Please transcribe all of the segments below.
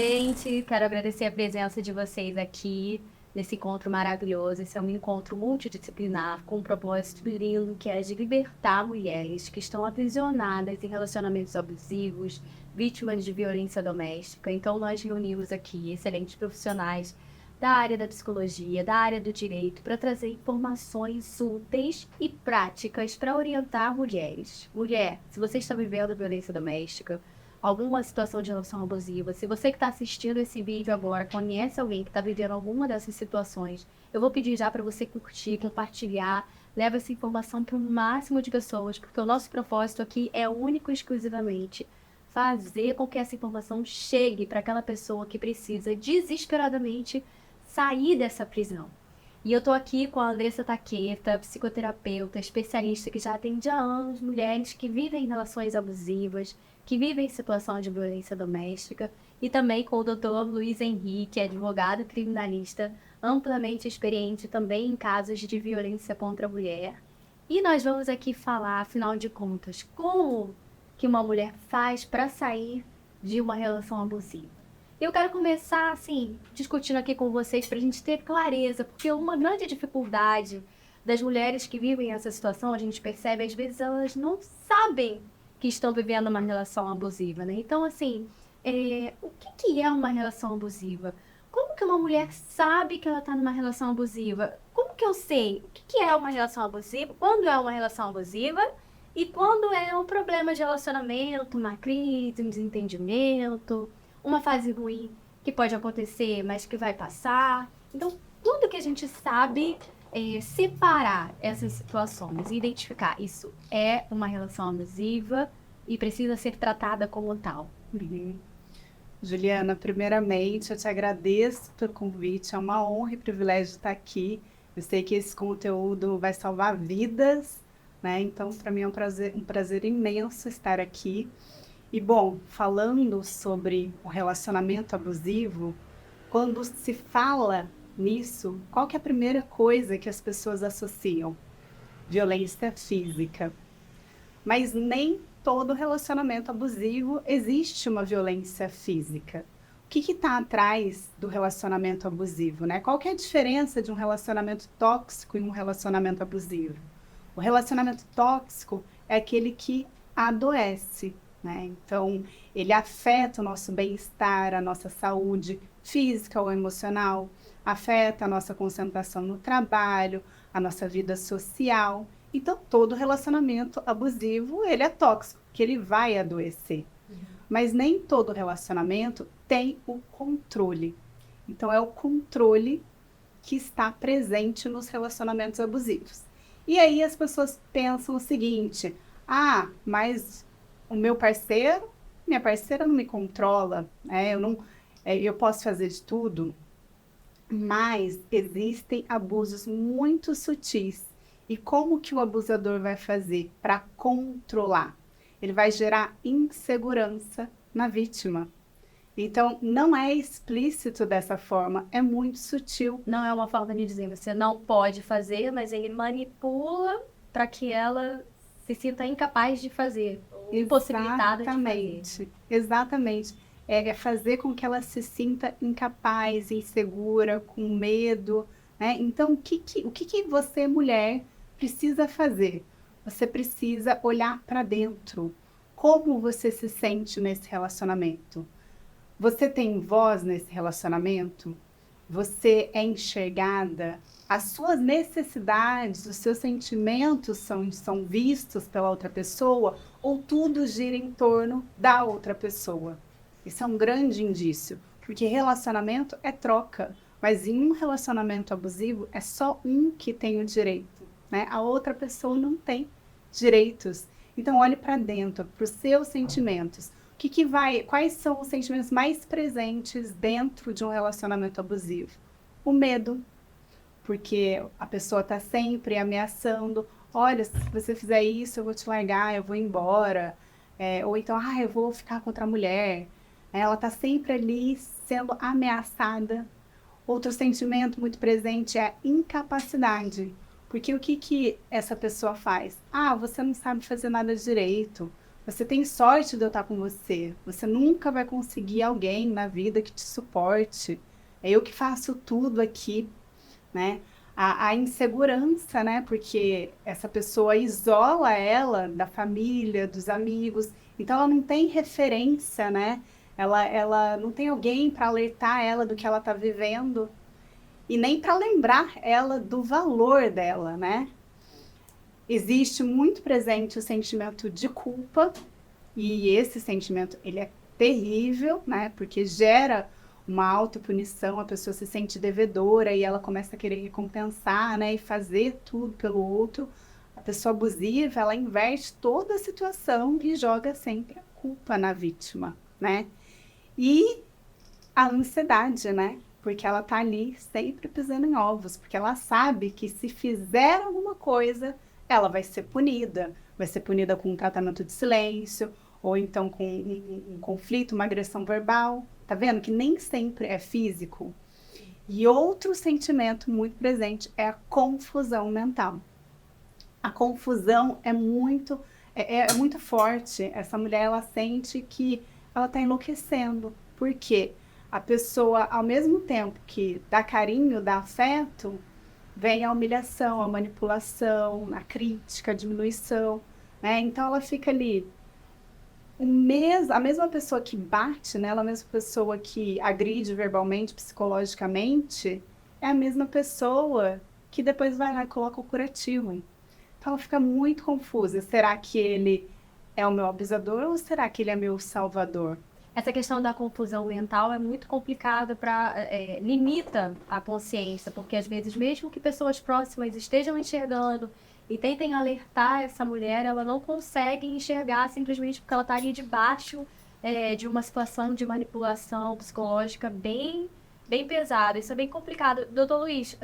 Gente, quero agradecer a presença de vocês aqui nesse encontro maravilhoso. Esse é um encontro multidisciplinar com um propósito lindo que é de libertar mulheres que estão aprisionadas em relacionamentos abusivos, vítimas de violência doméstica. Então, nós reunimos aqui excelentes profissionais da área da psicologia, da área do direito, para trazer informações úteis e práticas para orientar mulheres. Mulher, se você está vivendo violência doméstica, alguma situação de relação abusiva, se você que está assistindo esse vídeo agora conhece alguém que está vivendo alguma dessas situações, eu vou pedir já para você curtir, compartilhar, leva essa informação para o máximo de pessoas, porque o nosso propósito aqui é único e exclusivamente fazer com que essa informação chegue para aquela pessoa que precisa desesperadamente sair dessa prisão. E eu tô aqui com a Andressa Taqueta, psicoterapeuta, especialista que já atende há anos mulheres que vivem em relações abusivas, que vivem em situação de violência doméstica, e também com o Dr. Luiz Henrique, advogado criminalista, amplamente experiente também em casos de violência contra a mulher. E nós vamos aqui falar, afinal de contas, como que uma mulher faz para sair de uma relação abusiva. Eu quero começar, assim, discutindo aqui com vocês para a gente ter clareza, porque uma grande dificuldade das mulheres que vivem essa situação, a gente percebe, às vezes elas não sabem que estão vivendo uma relação abusiva, né? Então, assim, o que é uma relação abusiva? Como que uma mulher sabe que ela está numa relação abusiva? Como que eu sei o que é uma relação abusiva? Quando é uma relação abusiva? E quando é um problema de relacionamento, uma crise, um desentendimento, uma fase ruim que pode acontecer, mas que vai passar. Então, tudo que a gente sabe é separar essas situações, identificar isso é uma relação abusiva e precisa ser tratada como tal. Uhum. Juliana, primeiramente, eu te agradeço pelo convite, é uma honra e privilégio estar aqui. Eu sei que esse conteúdo vai salvar vidas, né? Então, para mim é um prazer imenso estar aqui. E, bom, falando sobre o relacionamento abusivo, quando se fala nisso, qual que é a primeira coisa que as pessoas associam? Violência física. Mas nem todo relacionamento abusivo existe uma violência física. O que está atrás do relacionamento abusivo, né? Qual que é a diferença de um relacionamento tóxico e um relacionamento abusivo? O relacionamento tóxico é aquele que adoece, né? Então, ele afeta o nosso bem-estar, a nossa saúde física ou emocional, afeta a nossa concentração no trabalho, a nossa vida social. Então, todo relacionamento abusivo, ele é tóxico, que ele vai adoecer. Mas nem todo relacionamento tem o controle. Então, é o controle que está presente nos relacionamentos abusivos. E aí as pessoas pensam o seguinte: ah, mas o meu parceiro, minha parceira não me controla, né? Eu posso fazer de tudo, mas existem abusos muito sutis. E como que o abusador vai fazer para controlar? Ele vai gerar insegurança na vítima. Então, não é explícito dessa forma, é muito sutil. Não é uma forma de dizer você não pode fazer, mas ele manipula para que ela se sinta incapaz de fazer, ou impossibilitada de fazer. Exatamente, exatamente. É fazer com que ela se sinta incapaz, insegura, com medo, né? Então, o que você, mulher, precisa fazer? Você precisa olhar para dentro. Como você se sente nesse relacionamento? Você tem voz nesse relacionamento? Você é enxergada? As suas necessidades, os seus sentimentos são vistos pela outra pessoa? Ou tudo gira em torno da outra pessoa? Isso é um grande indício, porque relacionamento é troca, mas em um relacionamento abusivo é só um que tem o direito, né? A outra pessoa não tem direitos. Então olhe para dentro, para os seus sentimentos. Quais são os sentimentos mais presentes dentro de um relacionamento abusivo? O medo, porque a pessoa está sempre ameaçando: olha, se você fizer isso, eu vou te largar, eu vou embora. Ou então, eu vou ficar com outra mulher. Ela está sempre ali sendo ameaçada. Outro sentimento muito presente é a incapacidade. Porque o que essa pessoa faz? Ah, você não sabe fazer nada direito. Você tem sorte de eu estar com você. Você nunca vai conseguir alguém na vida que te suporte. É eu que faço tudo aqui, né? A insegurança, né? Porque essa pessoa isola ela da família, dos amigos, então ela não tem referência, né? Ela não tem alguém para alertar ela do que ela está vivendo e nem para lembrar ela do valor dela, né? Existe muito presente o sentimento de culpa, e esse sentimento, ele é terrível, né? Porque gera uma autopunição, a pessoa se sente devedora e ela começa a querer recompensar, né? E fazer tudo pelo outro. A pessoa abusiva, ela inverte toda a situação e joga sempre a culpa na vítima, né? E a ansiedade, né? Porque ela tá ali sempre pisando em ovos, porque ela sabe que se fizer alguma coisa, ela vai ser punida com um tratamento de silêncio, ou então com um conflito, uma agressão verbal. Tá vendo que nem sempre é físico? E outro sentimento muito presente é a confusão mental. A confusão é muito forte. Essa mulher, ela sente que ela está enlouquecendo. Por quê? A pessoa, ao mesmo tempo que dá carinho, dá afeto, vem a humilhação, a manipulação, a crítica, a diminuição, né? Então ela fica ali, a mesma pessoa que bate nela, a mesma pessoa que agride verbalmente, psicologicamente, é a mesma pessoa que depois vai lá e coloca o curativo. Então ela fica muito confusa. Será que ele é o meu abusador ou será que ele é meu salvador? Essa questão da confusão mental é muito complicada para limita a consciência, porque às vezes mesmo que pessoas próximas estejam enxergando e tentem alertar essa mulher, ela não consegue enxergar simplesmente porque ela está ali debaixo de uma situação de manipulação psicológica bem pesada. Isso é bem complicado. Doutor Luiz,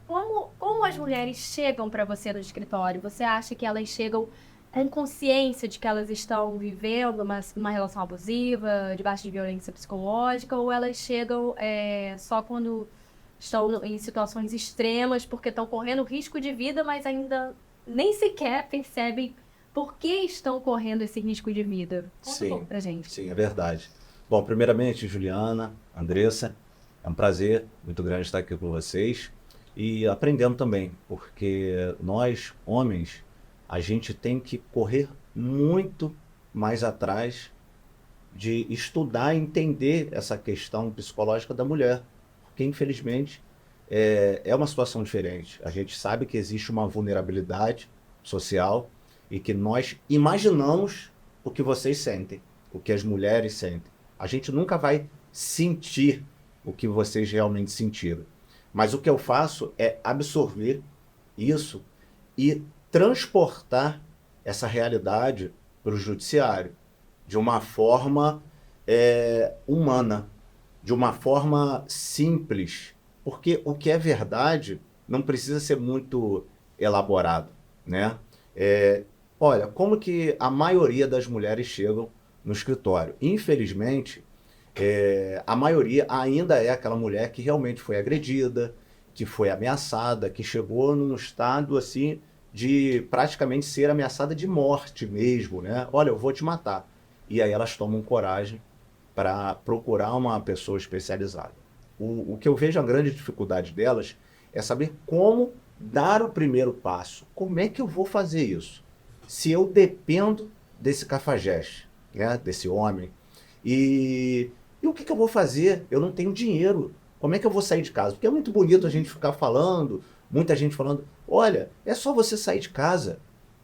como as mulheres chegam para você no escritório? Você acha que elas chegam com consciência de que elas estão vivendo uma relação abusiva, debaixo de violência psicológica, ou elas chegam só quando estão em situações extremas, porque estão correndo risco de vida, mas ainda nem sequer percebem por que estão correndo esse risco de vida? Conta um pouco Sim, pra gente. sim, é verdade. Bom, primeiramente, Juliana, Andressa, é um prazer muito grande estar aqui com vocês e aprendendo também, porque nós, homens, a gente tem que correr muito mais atrás de estudar e entender essa questão psicológica da mulher, porque infelizmente é uma situação diferente. A gente sabe que existe uma vulnerabilidade social e que nós imaginamos o que vocês sentem, o que as mulheres sentem. A gente nunca vai sentir o que vocês realmente sentiram. Mas o que eu faço é absorver isso e transportar essa realidade para o judiciário de uma forma humana, de uma forma simples, porque o que é verdade não precisa ser muito elaborado, né? Olha, como que a maioria das mulheres chegam no escritório? Infelizmente, a maioria ainda é aquela mulher que realmente foi agredida, que foi ameaçada, que chegou num estado assim de praticamente ser ameaçada de morte mesmo, né? Olha, eu vou te matar. E aí elas tomam coragem para procurar uma pessoa especializada. O que eu vejo a grande dificuldade delas é saber como dar o primeiro passo. Como é que eu vou fazer isso? Se eu dependo desse cafajeste, né, desse homem, e o que eu vou fazer? Eu não tenho dinheiro. Como é que eu vou sair de casa? Porque é muito bonito a gente ficar falando, muita gente falando, olha, é só você sair de casa.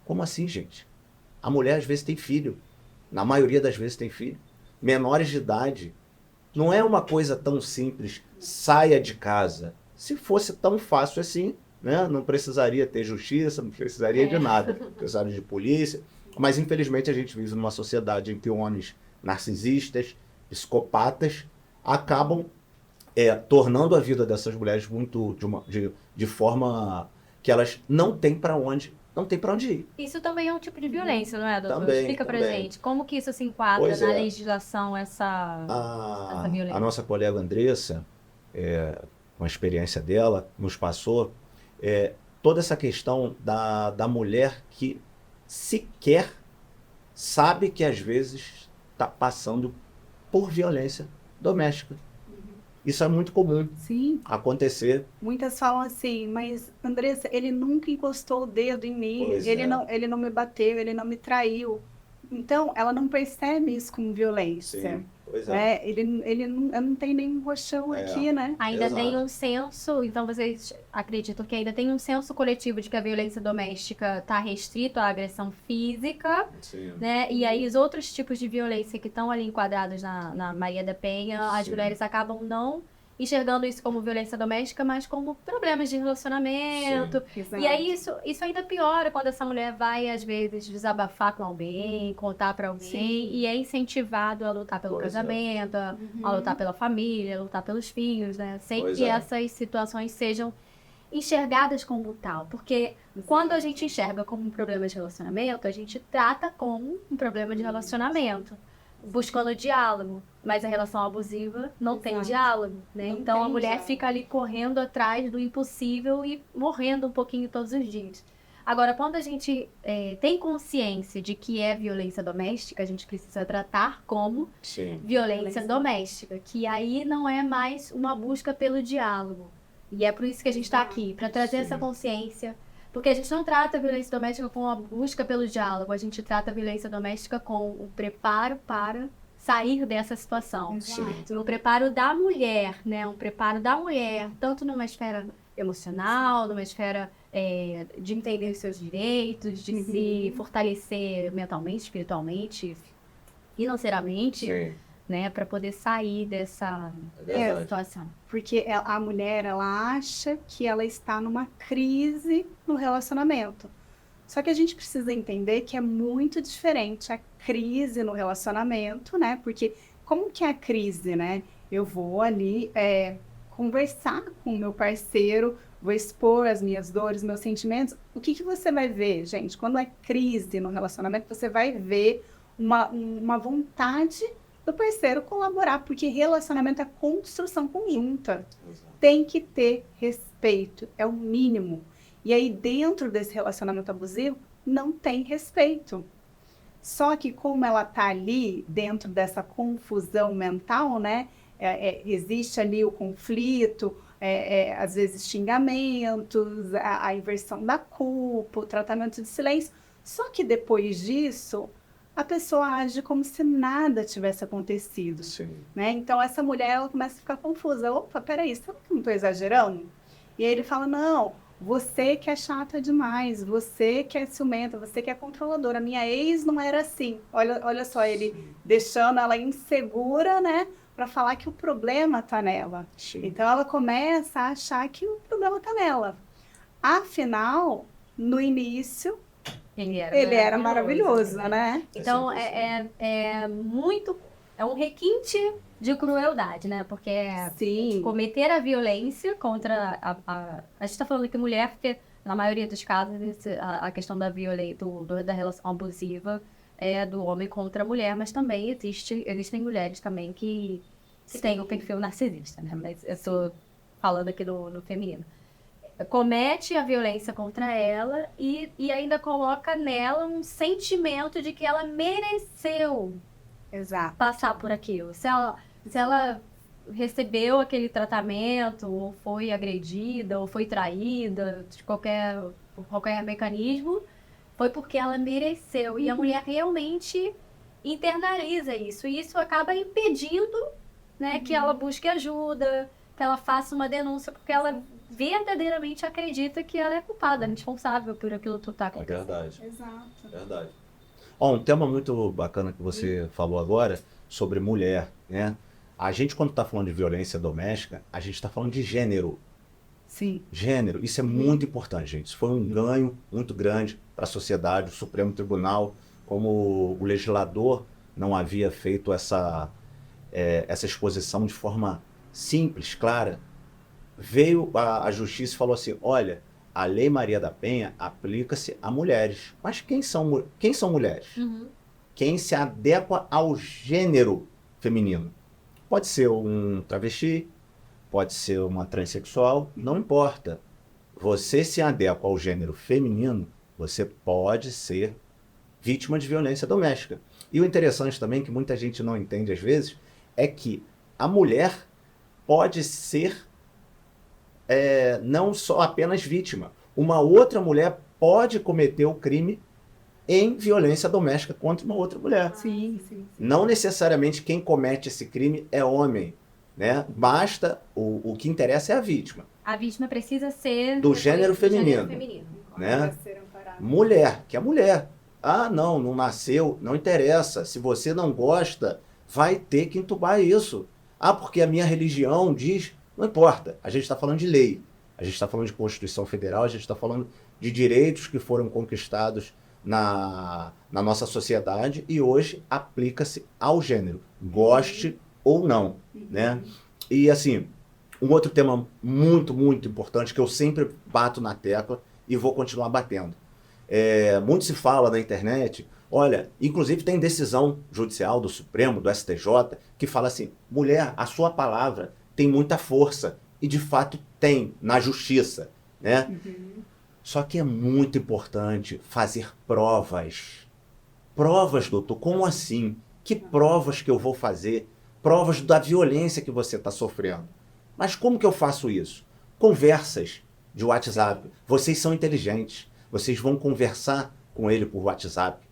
Como assim, gente? A mulher às vezes tem filho. Na maioria das vezes tem filho. Menores de idade. Não é uma coisa tão simples, saia de casa. Se fosse tão fácil assim, né, não precisaria ter justiça, não precisaria de nada. Precisaria de polícia. Mas infelizmente a gente vive numa sociedade em que homens narcisistas, psicopatas, acabam tornando a vida dessas mulheres muito de forma que elas não têm para onde ir. Isso também é um tipo de violência, não é, doutor? Também, Explica pra também. gente, como que isso se enquadra Pois na é. legislação, essa A violência? nossa colega Andressa, com a experiência dela, nos passou toda essa questão da mulher que sequer sabe que às vezes está passando por violência doméstica. Isso é muito comum Sim. acontecer. Muitas falam assim, mas Andressa, ele nunca encostou o dedo em mim, Pois ele é. ele não me bateu, ele não me traiu. Então, ela não percebe isso como violência. Sim, pois é. Né? Eu não tenho nenhum roxão É. aqui, né? Ainda tem Exato. um senso, então vocês acreditam que ainda tem um senso coletivo de que a violência doméstica está restrito à agressão física, Sim. né? E aí os outros tipos de violência que estão ali enquadrados na Maria da Penha, as Sim. mulheres acabam não enxergando isso como violência doméstica, mas como problemas de relacionamento. Exato. E aí isso ainda piora quando essa mulher vai, às vezes, desabafar com alguém, contar pra alguém, Sim. e é incentivado a lutar pelo Pois é. casamento, a lutar pela família, a lutar pelos filhos, né? Sem Pois que é. essas situações sejam enxergadas como tal. Porque quando a gente enxerga como um problema de relacionamento, a gente trata como um problema de relacionamento, buscando diálogo. Mas a relação abusiva não tem Exato. diálogo, né? Não Então a tem mulher diálogo. fica ali correndo atrás do impossível e morrendo um pouquinho todos os dias. Agora, quando a gente tem consciência de que é violência doméstica, a gente precisa tratar como Sim. violência doméstica, que aí não é mais uma busca pelo diálogo. E é por isso que a gente está aqui, para trazer Sim. essa consciência. Porque a gente não trata a violência doméstica com a busca pelo diálogo, a gente trata a violência doméstica com o preparo para sair dessa situação. Exato. Um preparo da mulher, né? Um preparo da mulher, tanto numa esfera emocional, numa esfera de entender os seus direitos, de se fortalecer mentalmente, espiritualmente, financeiramente, Sim. né? Para poder sair dessa É verdade. situação. Porque a mulher, ela acha que ela está numa crise no relacionamento. Só que a gente precisa entender que é muito diferente a crise no relacionamento, né? Porque como que é a crise, né? Eu vou ali conversar com o meu parceiro, vou expor as minhas dores, meus sentimentos. O que você vai ver, gente? Quando é crise no relacionamento, você vai ver uma vontade do parceiro colaborar, porque relacionamento é construção conjunta. Exato. Tem que ter respeito, é o mínimo. E aí, dentro desse relacionamento abusivo, não tem respeito. Só que como ela tá ali, dentro dessa confusão mental, né? Existe ali o conflito, às vezes xingamentos, a inversão da culpa, o tratamento de silêncio. Só que depois disso, a pessoa age como se nada tivesse acontecido. Sim. Né? Então, essa mulher ela começa a ficar confusa. Opa, peraí, será que eu não estou exagerando? E aí ele fala, não, você que é chata demais, você que é ciumenta, você que é controladora. Minha ex não era assim. Olha só, ele deixando ela insegura, né? Para falar que o problema está nela. Sim. Então, ela começa a achar que o problema está nela. Afinal, no início, ele era maravilhoso, né? Então, é um requinte de crueldade, né? Porque Sim. cometer a violência contra a gente está falando que mulher, porque na maioria dos casos a questão da violência, da relação abusiva é do homem contra a mulher, mas também existem mulheres também que têm o perfil narcisista, né? Mas eu estou falando aqui no feminino. Comete a violência contra ela e ainda coloca nela um sentimento de que ela mereceu Exato. passar por aquilo. Se ela recebeu aquele tratamento, ou foi agredida, ou foi traída, por qualquer mecanismo, foi porque ela mereceu. E a mulher realmente internaliza isso. E isso acaba impedindo, né, que ela busque ajuda, que ela faça uma denúncia, porque ela verdadeiramente acredita que ela é culpada, responsável por aquilo que está É acontecendo. verdade. Exato. Verdade. Ó, um tema muito bacana que você falou agora sobre mulher, né? A gente, quando está falando de violência doméstica, a gente está falando de gênero. Sim. Gênero, isso é muito importante, gente. Isso foi um ganho muito grande para a sociedade. O Supremo Tribunal, como o legislador não havia feito essa exposição de forma simples, clara, veio a justiça e falou assim, olha, a Lei Maria da Penha aplica-se a mulheres. Mas quem são mulheres? Quem se adequa ao gênero feminino. Pode ser um travesti, pode ser uma transexual, não importa. Você se adequa ao gênero feminino, você pode ser vítima de violência doméstica. E o interessante também, que muita gente não entende às vezes, é que a mulher pode ser não só apenas vítima. Uma outra mulher pode cometer o crime em violência doméstica contra uma outra mulher. Sim. Não necessariamente quem comete esse crime é homem, né? Basta, o que interessa é a vítima. A vítima precisa ser Do gênero feminino. Né? Vai ser amparado. Mulher, que é mulher. Ah, não nasceu, não interessa. Se você não gosta, vai ter que entubar isso. Ah, porque a minha religião diz... Não importa, a gente está falando de lei. A gente está falando de Constituição Federal, a gente está falando de direitos que foram conquistados na nossa sociedade e hoje aplica-se ao gênero, goste ou não, né? E assim, um outro tema muito, muito importante que eu sempre bato na tecla e vou continuar batendo. Muito se fala na internet, olha, inclusive tem decisão judicial do Supremo, do STJ, que fala assim, mulher, a sua palavra tem muita força, e de fato tem, na justiça, né? Só que é muito importante fazer provas. Provas, doutor, como assim? Que provas que eu vou fazer? Provas da violência que você está sofrendo. Mas como que eu faço isso? Conversas de WhatsApp. Vocês são inteligentes. Vocês vão conversar com ele por WhatsApp.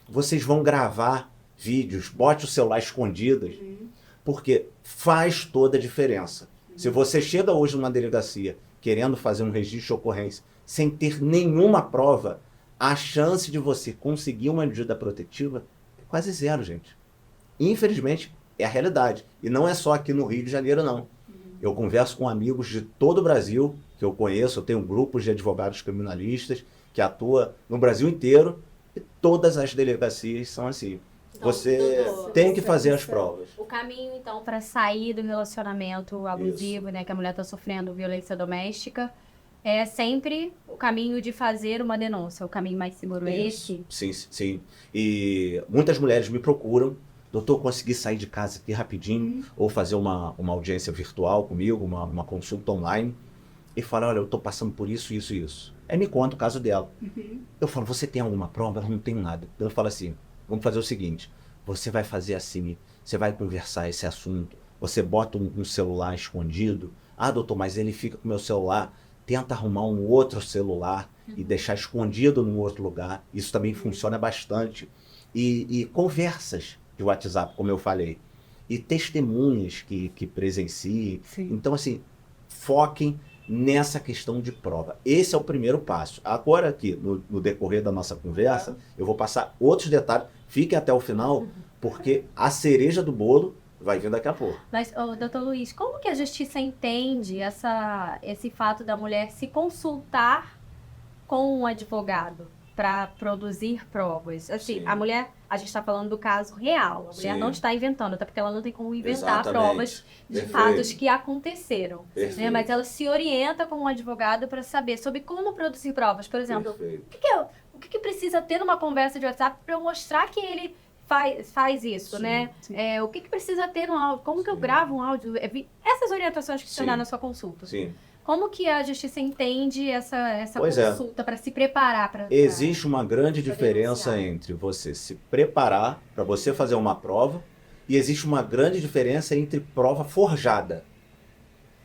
Vocês vão gravar vídeos. Bote o celular escondidas. Porque faz toda a diferença. Se você chega hoje numa delegacia querendo fazer um registro de ocorrência sem ter nenhuma prova, a chance de você conseguir uma medida protetiva é quase zero, gente. Infelizmente, é a realidade. E não é só aqui no Rio de Janeiro, não. Eu converso com amigos de todo o Brasil, que eu conheço, eu tenho grupos de advogados criminalistas que atuam no Brasil inteiro, e todas as delegacias são assim. Então, Você doutor, tem que fazer as provas. O caminho, então, para sair do relacionamento abusivo, né, que a mulher está sofrendo violência doméstica, é sempre o caminho de fazer uma denúncia. O caminho mais seguro é esse? Sim. E muitas mulheres me procuram, doutor, consegui sair de casa aqui rapidinho, ou fazer uma audiência virtual comigo, uma consulta online, e falam, olha, eu estou passando por isso. Aí me conta o caso dela. Eu falo, você tem alguma prova? Ela não tem nada. Eu falo assim, vamos fazer o seguinte, você vai fazer assim, você vai conversar esse assunto, você bota um celular escondido, ah, doutor, mas ele fica com o meu celular, tenta arrumar um outro celular e deixar escondido num outro lugar, isso também funciona bastante. E conversas de WhatsApp, como eu falei, e testemunhas que presenciem. Sim. Então, assim, foquem nessa questão de prova. Esse é o primeiro passo. Agora aqui, no decorrer da nossa conversa, eu vou passar outros detalhes. Fiquem até o final, porque a cereja do bolo vai vir daqui a pouco. Mas, doutor Luiz, como que a justiça entende esse fato da mulher se consultar com um advogado para produzir provas? Assim, Sim. a mulher, a gente está falando do caso real. A mulher Sim. não está inventando, até porque ela não tem como inventar Exatamente. provas de Perfeito. fatos que aconteceram. Né? Perfeito. Mas ela se orienta com um advogado para saber sobre como produzir provas. Por exemplo, Perfeito. o que precisa ter numa conversa de WhatsApp para eu mostrar que ele faz isso, Sim, né? sim. O que precisa ter no áudio? Como que eu Sim. gravo um áudio? Essas orientações que estão Sim. lá na sua consulta. Sim. Como que a justiça entende essa Pois é. consulta para se preparar para... Existe uma grande pra diferença denunciar. entre você se preparar para você fazer uma prova e existe uma grande diferença entre prova forjada.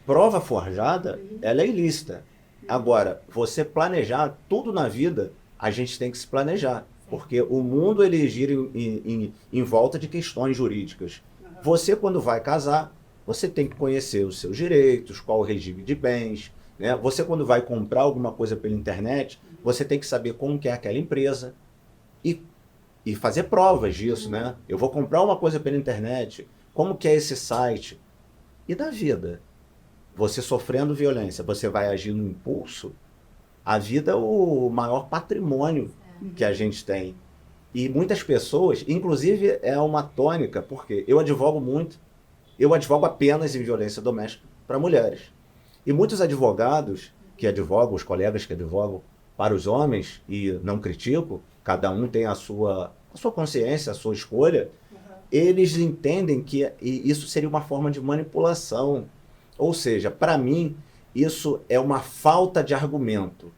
Prova forjada, ela é ilícita. Agora, você planejar tudo na vida, a gente tem que se planejar. Porque o mundo ele gira em volta de questões jurídicas. Você, quando vai casar, você tem que conhecer os seus direitos, qual o regime de bens, né? Você, quando vai comprar alguma coisa pela internet, você tem que saber como que é aquela empresa e fazer provas disso, né? Eu vou comprar uma coisa pela internet, como que é esse site? E da vida? Você sofrendo violência, você vai agir no impulso? A vida é o maior patrimônio que a gente tem. E muitas pessoas, inclusive é uma tônica, porque eu advogo muito, eu advogo apenas em violência doméstica para mulheres. E muitos advogados que advogam, os colegas que advogam para os homens, e não critico, cada um tem a sua consciência, a sua escolha, eles entendem que isso seria uma forma de manipulação. Ou seja, para mim, isso é uma falta de argumento.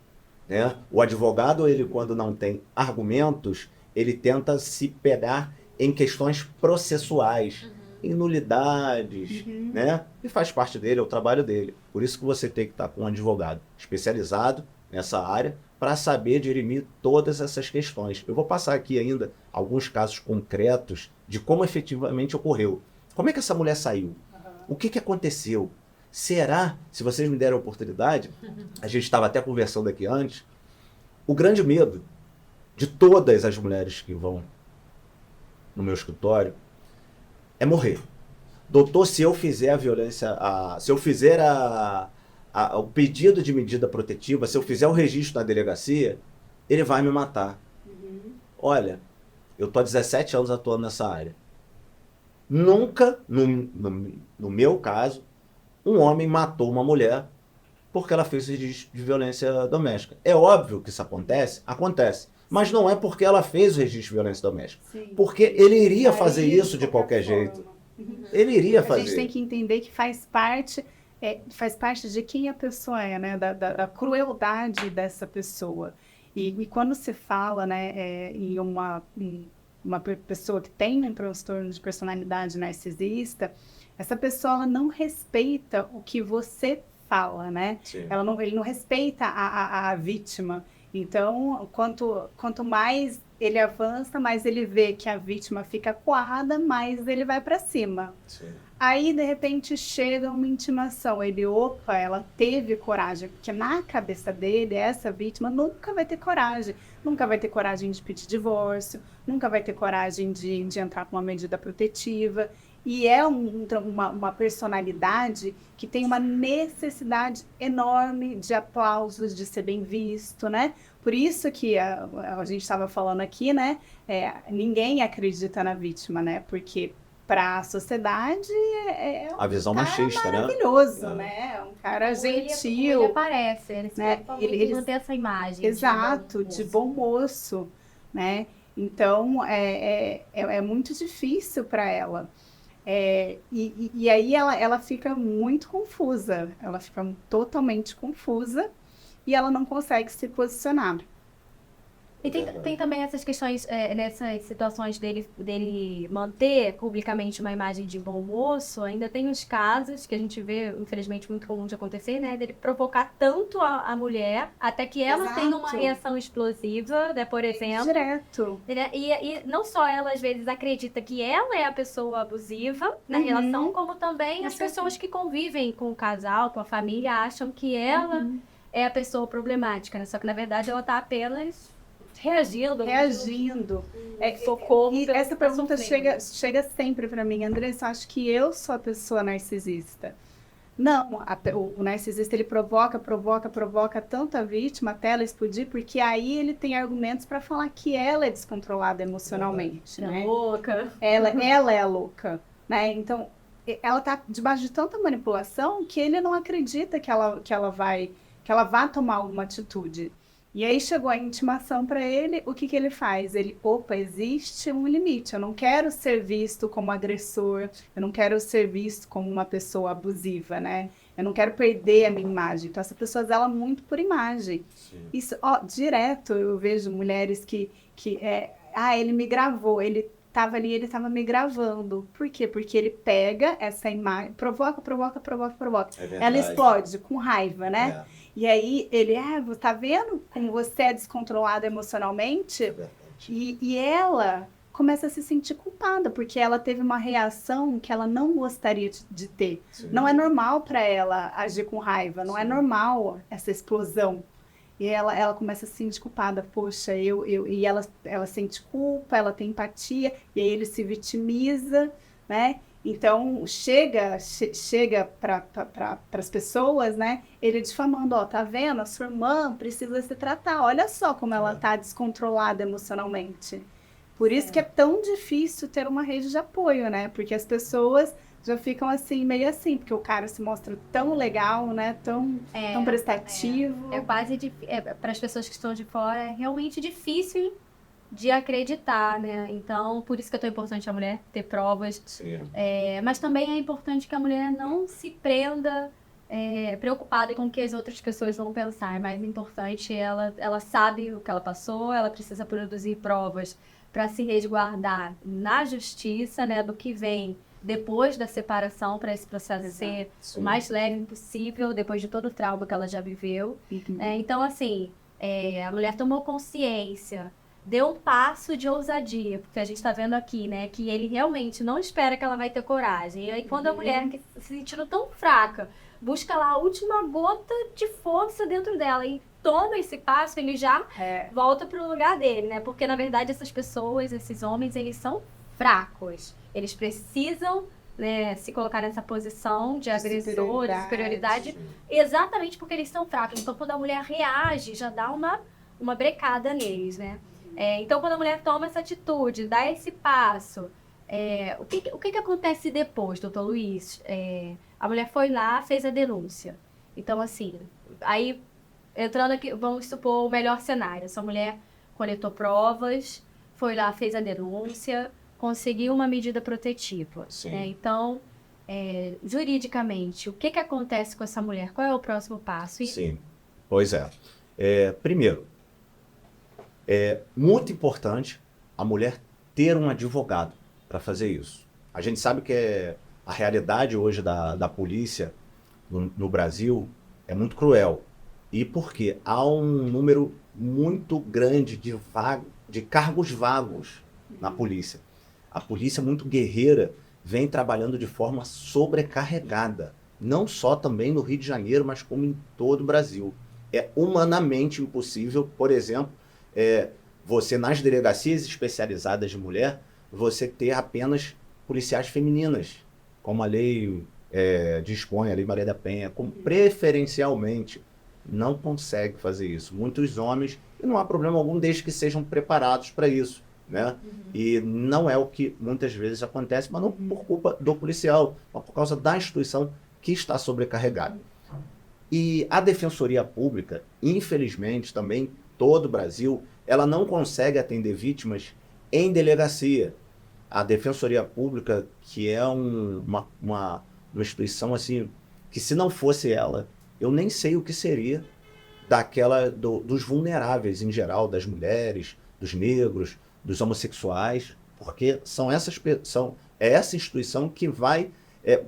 Né? O advogado, ele quando não tem argumentos, ele tenta se pegar em questões processuais, em nulidades, né? E faz parte dele, é o trabalho dele. Por isso que você tem que estar com um advogado especializado nessa área para saber dirimir todas essas questões. Eu vou passar aqui ainda alguns casos concretos de como efetivamente ocorreu. Como é que essa mulher saiu? O que aconteceu? Será, se vocês me derem a oportunidade, a gente estava até conversando aqui antes, o grande medo de todas as mulheres que vão no meu escritório é morrer. Doutor, se eu fizer a violência, se eu fizer o pedido de medida protetiva, se eu fizer o registro na delegacia, ele vai me matar. Olha, eu estou há 17 anos atuando nessa área. Nunca, no meu caso, um homem matou uma mulher porque ela fez registro de violência doméstica. É óbvio que isso acontece, mas não é porque ela fez o registro de violência doméstica. Sim. Porque ele iria fazer isso de qualquer jeito. Ele iria fazer. A gente tem que entender que faz parte de quem a pessoa é, né? Da crueldade dessa pessoa. E quando se fala, né, em uma pessoa que tem um transtorno de personalidade narcisista, essa pessoa ela não respeita o que você fala, né? Ele não respeita a vítima. Então, quanto mais ele avança, mais ele vê que a vítima fica acuada, mais ele vai para cima. Sim. Aí, de repente, chega uma intimação. Ela teve coragem. Porque na cabeça dele, essa vítima nunca vai ter coragem. Nunca vai ter coragem de pedir divórcio, nunca vai ter coragem de entrar com uma medida protetiva. E é uma personalidade que tem uma necessidade enorme de aplausos, de ser bem visto, né? Por isso que a gente estava falando aqui, né? Ninguém acredita na vítima, né? Porque para a sociedade a visão cara machista, maravilhoso, né? É um cara gentil. Ele aparece, né? Ele não tem essa imagem. Exato, de bom moço, né? Então, é muito difícil para ela. E aí ela fica muito confusa, ela fica totalmente confusa e ela não consegue se posicionar. E tem também essas questões, nessas situações dele manter publicamente uma imagem de bom moço, ainda tem os casos que a gente vê, infelizmente, muito comum de acontecer, né? Dele provocar tanto a mulher, até que ela Exato. tenha uma reação explosiva, né, por exemplo. Direto. Né? E não só ela, às vezes, acredita que ela é a pessoa abusiva na relação, como também as pessoas que convivem com o casal, com a família, acham que ela é a pessoa problemática, né? Só que, na verdade, ela está apenas reagindo. Socorro. E essa pergunta chega sempre para mim, Andressa, acho que eu sou a pessoa narcisista. Não, o narcisista ele provoca tanto a vítima até ela explodir, porque aí ele tem argumentos para falar que ela é descontrolada emocionalmente, né? É louca. Ela é a louca, né? Então, ela tá debaixo de tanta manipulação que ele não acredita que ela vá tomar alguma atitude. E aí chegou a intimação para ele, o que ele faz? Existe um limite, eu não quero ser visto como agressor, eu não quero ser visto como uma pessoa abusiva, né? Eu não quero perder a minha imagem. Então, essa pessoa zela muito por imagem. Sim. Isso, direto eu vejo mulheres que ele me gravou, ele estava ali, ele estava me gravando. Por quê? Porque ele pega essa imagem, provoca. Ela explode com raiva, né? E aí ele, tá vendo como você é descontrolada emocionalmente? E ela começa a se sentir culpada, porque ela teve uma reação que ela não gostaria de ter. Sim. Não é normal para ela agir com raiva, não é normal essa explosão. E ela começa a se sentir culpada. Poxa, e ela sente culpa, ela tem empatia, e aí ele se vitimiza, né? Então, chega para as pessoas, né? Ele difamando, tá vendo? A sua irmã precisa se tratar. Olha só como ela tá descontrolada emocionalmente. Por isso que é tão difícil ter uma rede de apoio, né? Porque as pessoas já ficam assim, meio assim, porque o cara se mostra tão legal, né? Tão prestativo. É quase para as pessoas que estão de fora, é realmente difícil de acreditar, né? Então, por isso que é tão importante a mulher ter provas. Sim. Mas também é importante que a mulher não se prenda preocupada com o que as outras pessoas vão pensar. É mais importante, ela sabe o que ela passou, ela precisa produzir provas para se resguardar na justiça, né, do que vem depois da separação, para esse processo ser o mais leve possível, depois de todo o trauma que ela já viveu. Então, assim, a mulher tomou consciência, deu um passo de ousadia, porque a gente está vendo aqui, né, que ele realmente não espera que ela vai ter coragem. E aí, quando a mulher se sentindo tão fraca, busca lá a última gota de força dentro dela e toma esse passo, ele já volta para o lugar dele, né? Porque, na verdade, essas pessoas, esses homens, eles são fracos. Eles precisam, né, se colocar nessa posição de agressor, de superioridade, exatamente porque eles são fracos. Então, quando a mulher reage, já dá uma brecada neles, né? Então, quando a mulher toma essa atitude, dá esse passo, o que acontece depois, doutor Luiz? A mulher foi lá, fez a denúncia. Então, assim, aí, entrando aqui, vamos supor o melhor cenário. Essa mulher coletou provas, foi lá, fez a denúncia, conseguiu uma medida protetiva. Então, juridicamente, o que acontece com essa mulher? Qual é o próximo passo? Sim, pois é. Primeiro, é muito importante a mulher ter um advogado para fazer isso. A gente sabe que a realidade hoje da polícia no Brasil é muito cruel. E por quê? Há um número muito grande de cargos vagos na polícia. A polícia muito guerreira vem trabalhando de forma sobrecarregada. Não só também no Rio de Janeiro, mas como em todo o Brasil. É humanamente impossível, por exemplo, você nas delegacias especializadas de mulher, você ter apenas policiais femininas, como a lei dispõe, a Lei Maria da Penha, como preferencialmente. Não consegue fazer isso. Muitos homens, e não há problema algum desde que sejam preparados para isso, né? E não é o que muitas vezes acontece, mas não por culpa do policial, mas por causa da instituição que está sobrecarregada. E a Defensoria Pública, infelizmente, também todo o Brasil, ela não consegue atender vítimas em delegacia. A Defensoria Pública, que é uma instituição assim, que se não fosse ela, eu nem sei o que seria dos vulneráveis em geral, das mulheres, dos negros, dos homossexuais, porque é essa instituição que vai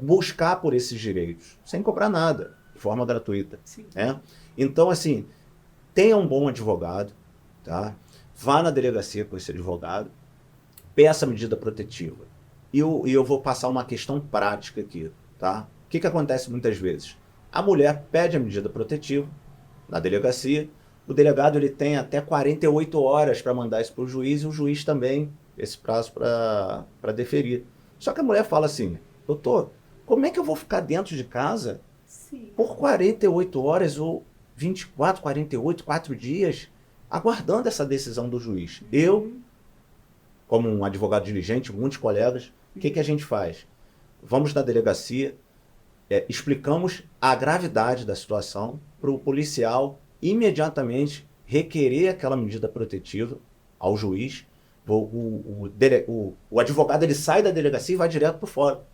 buscar por esses direitos, sem cobrar nada, de forma gratuita. Então, assim, tenha um bom advogado, tá? Vá na delegacia com esse advogado, peça medida protetiva. E eu vou passar uma questão prática aqui, tá? O que acontece muitas vezes? A mulher pede a medida protetiva na delegacia, o delegado ele tem até 48 horas para mandar isso para o juiz e o juiz também, esse prazo para deferir. Só que a mulher fala assim, doutor, como é que eu vou ficar dentro de casa por 48 horas ou 24, 48, 4 dias, aguardando essa decisão do juiz? Eu, como um advogado diligente, muitos colegas, o que a gente faz? Vamos na delegacia, explicamos a gravidade da situação para o policial imediatamente requerer aquela medida protetiva ao juiz. O advogado ele sai da delegacia e vai direto para fora.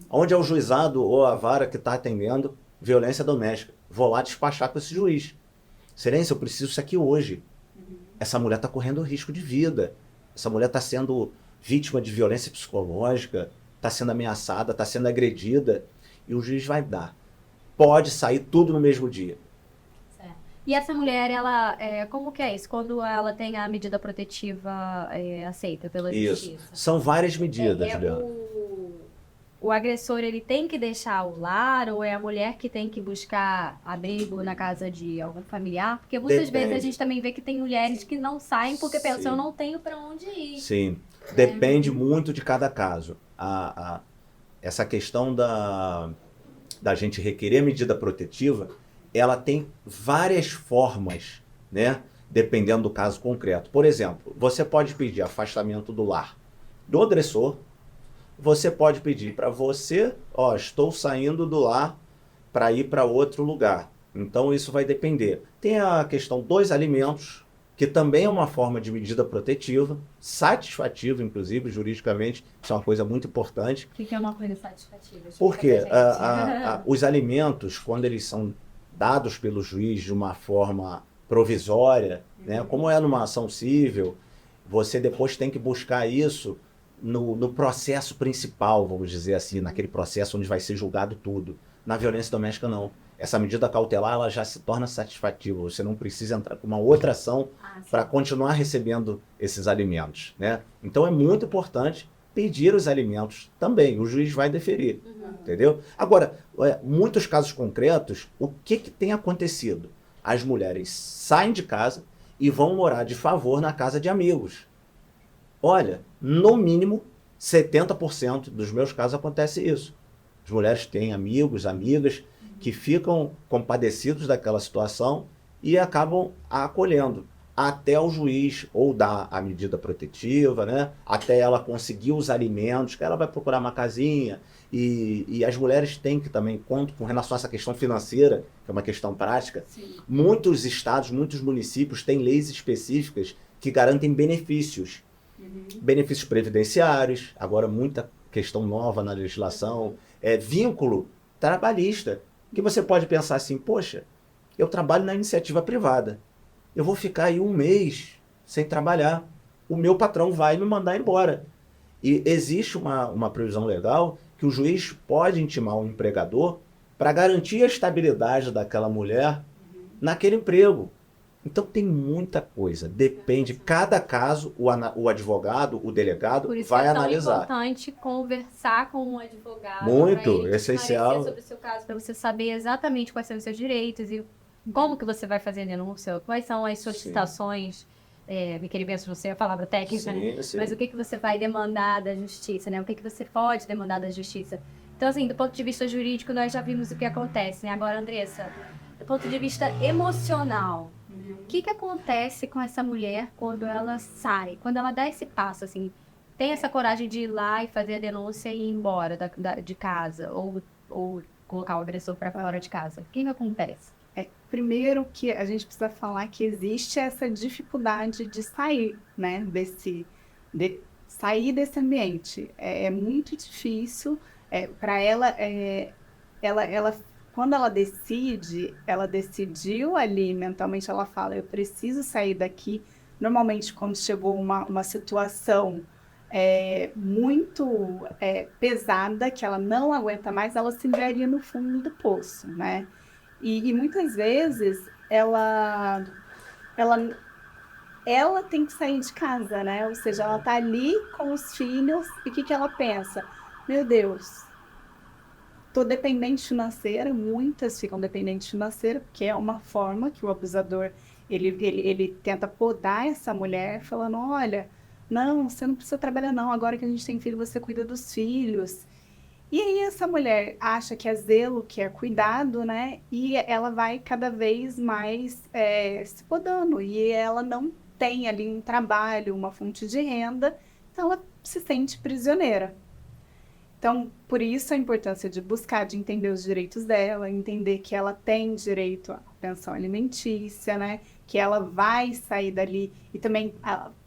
Onde é o juizado ou a vara que está atendendo violência doméstica. Vou lá despachar com esse juiz. Excelência, eu preciso isso aqui hoje. Essa mulher está correndo risco de vida. Essa mulher está sendo vítima de violência psicológica, está sendo ameaçada, está sendo agredida. E o juiz vai dar. Pode sair tudo no mesmo dia. E essa mulher, ela, como que é isso? Quando ela tem a medida protetiva aceita pela justiça? Isso. São várias medidas, Juliana. O agressor, ele tem que deixar o lar ou é a mulher que tem que buscar abrigo na casa de algum familiar? Porque muitas vezes a gente também vê que tem mulheres que não saem porque pensam, eu não tenho para onde ir. Sim. Depende muito de cada caso. Essa questão da gente requerer medida protetiva, ela tem várias formas, né? Dependendo do caso concreto. Por exemplo, você pode pedir afastamento do lar do agressor, você pode pedir para você, estou saindo do lar para ir para outro lugar. Então isso vai depender. Tem a questão dos alimentos, que também é uma forma de medida protetiva, satisfativa, inclusive, juridicamente, isso é uma coisa muito importante. O que é uma coisa satisfativa? Porque os alimentos, quando eles são dados pelo juiz de uma forma provisória, né, como é numa ação civil, você depois tem que buscar isso no processo principal, vamos dizer assim, naquele processo onde vai ser julgado tudo. Na violência doméstica, não. Essa medida cautelar ela já se torna satisfativa. Você não precisa entrar com uma outra ação para continuar recebendo esses alimentos, né? Então é muito importante pedir os alimentos também. O juiz vai deferir, entendeu? Agora, muitos casos concretos, o que tem acontecido? As mulheres saem de casa e vão morar de favor na casa de amigos. Olha, no mínimo 70% dos meus casos acontece isso. As mulheres têm amigos, amigas que ficam compadecidos daquela situação e acabam a acolhendo até o juiz ou dar a medida protetiva, né? Até ela conseguir os alimentos, que ela vai procurar uma casinha. E as mulheres têm que também, com relação a essa questão financeira, que é uma questão prática, muitos estados, muitos municípios têm leis específicas que garantem benefícios. Benefícios previdenciários, agora muita questão nova na legislação, vínculo trabalhista, que você pode pensar assim, poxa, eu trabalho na iniciativa privada, eu vou ficar aí um mês sem trabalhar, o meu patrão vai me mandar embora. E existe uma previsão legal que o juiz pode intimar um empregador para garantir a estabilidade daquela mulher naquele emprego. Então tem muita coisa, depende, cada caso o advogado, o delegado vai analisar. Por isso é tão importante conversar com um advogado. Muito, essencial. Sobre o seu caso, para você saber exatamente quais são os seus direitos e como que você vai fazer a denúncia, quais são as solicitações, me queria ver se você a palavra técnica, né? Mas o que você vai demandar da justiça, né? O que você pode demandar da justiça. Então, assim, do ponto de vista jurídico, nós já vimos o que acontece, né? Agora, Andressa, do ponto de vista emocional, o que acontece com essa mulher quando ela sai, quando ela dá esse passo, assim, tem essa coragem de ir lá e fazer a denúncia e ir embora de casa, ou colocar o agressor para fora de casa? O que acontece? Primeiro que a gente precisa falar que existe essa dificuldade de sair, né, sair desse ambiente. É muito difícil para ela, quando ela decidiu ali mentalmente, ela fala, eu preciso sair daqui. Normalmente, quando chegou uma situação muito pesada, que ela não aguenta mais, ela se entraria no fundo do poço, né? E muitas vezes ela tem que sair de casa, né? Ou seja, ela tá ali com os filhos e o que ela pensa? Meu Deus, tô dependente financeira, muitas ficam dependentes financeira, porque é uma forma que o abusador, ele tenta podar essa mulher, falando, olha, não, você não precisa trabalhar não, agora que a gente tem filho, você cuida dos filhos. E aí essa mulher acha que é zelo, que é cuidado, né? E ela vai cada vez mais se podando. E ela não tem ali um trabalho, uma fonte de renda, então ela se sente prisioneira. Então, por isso a importância de buscar, de entender os direitos dela, entender que ela tem direito à pensão alimentícia, né? Que ela vai sair dali e também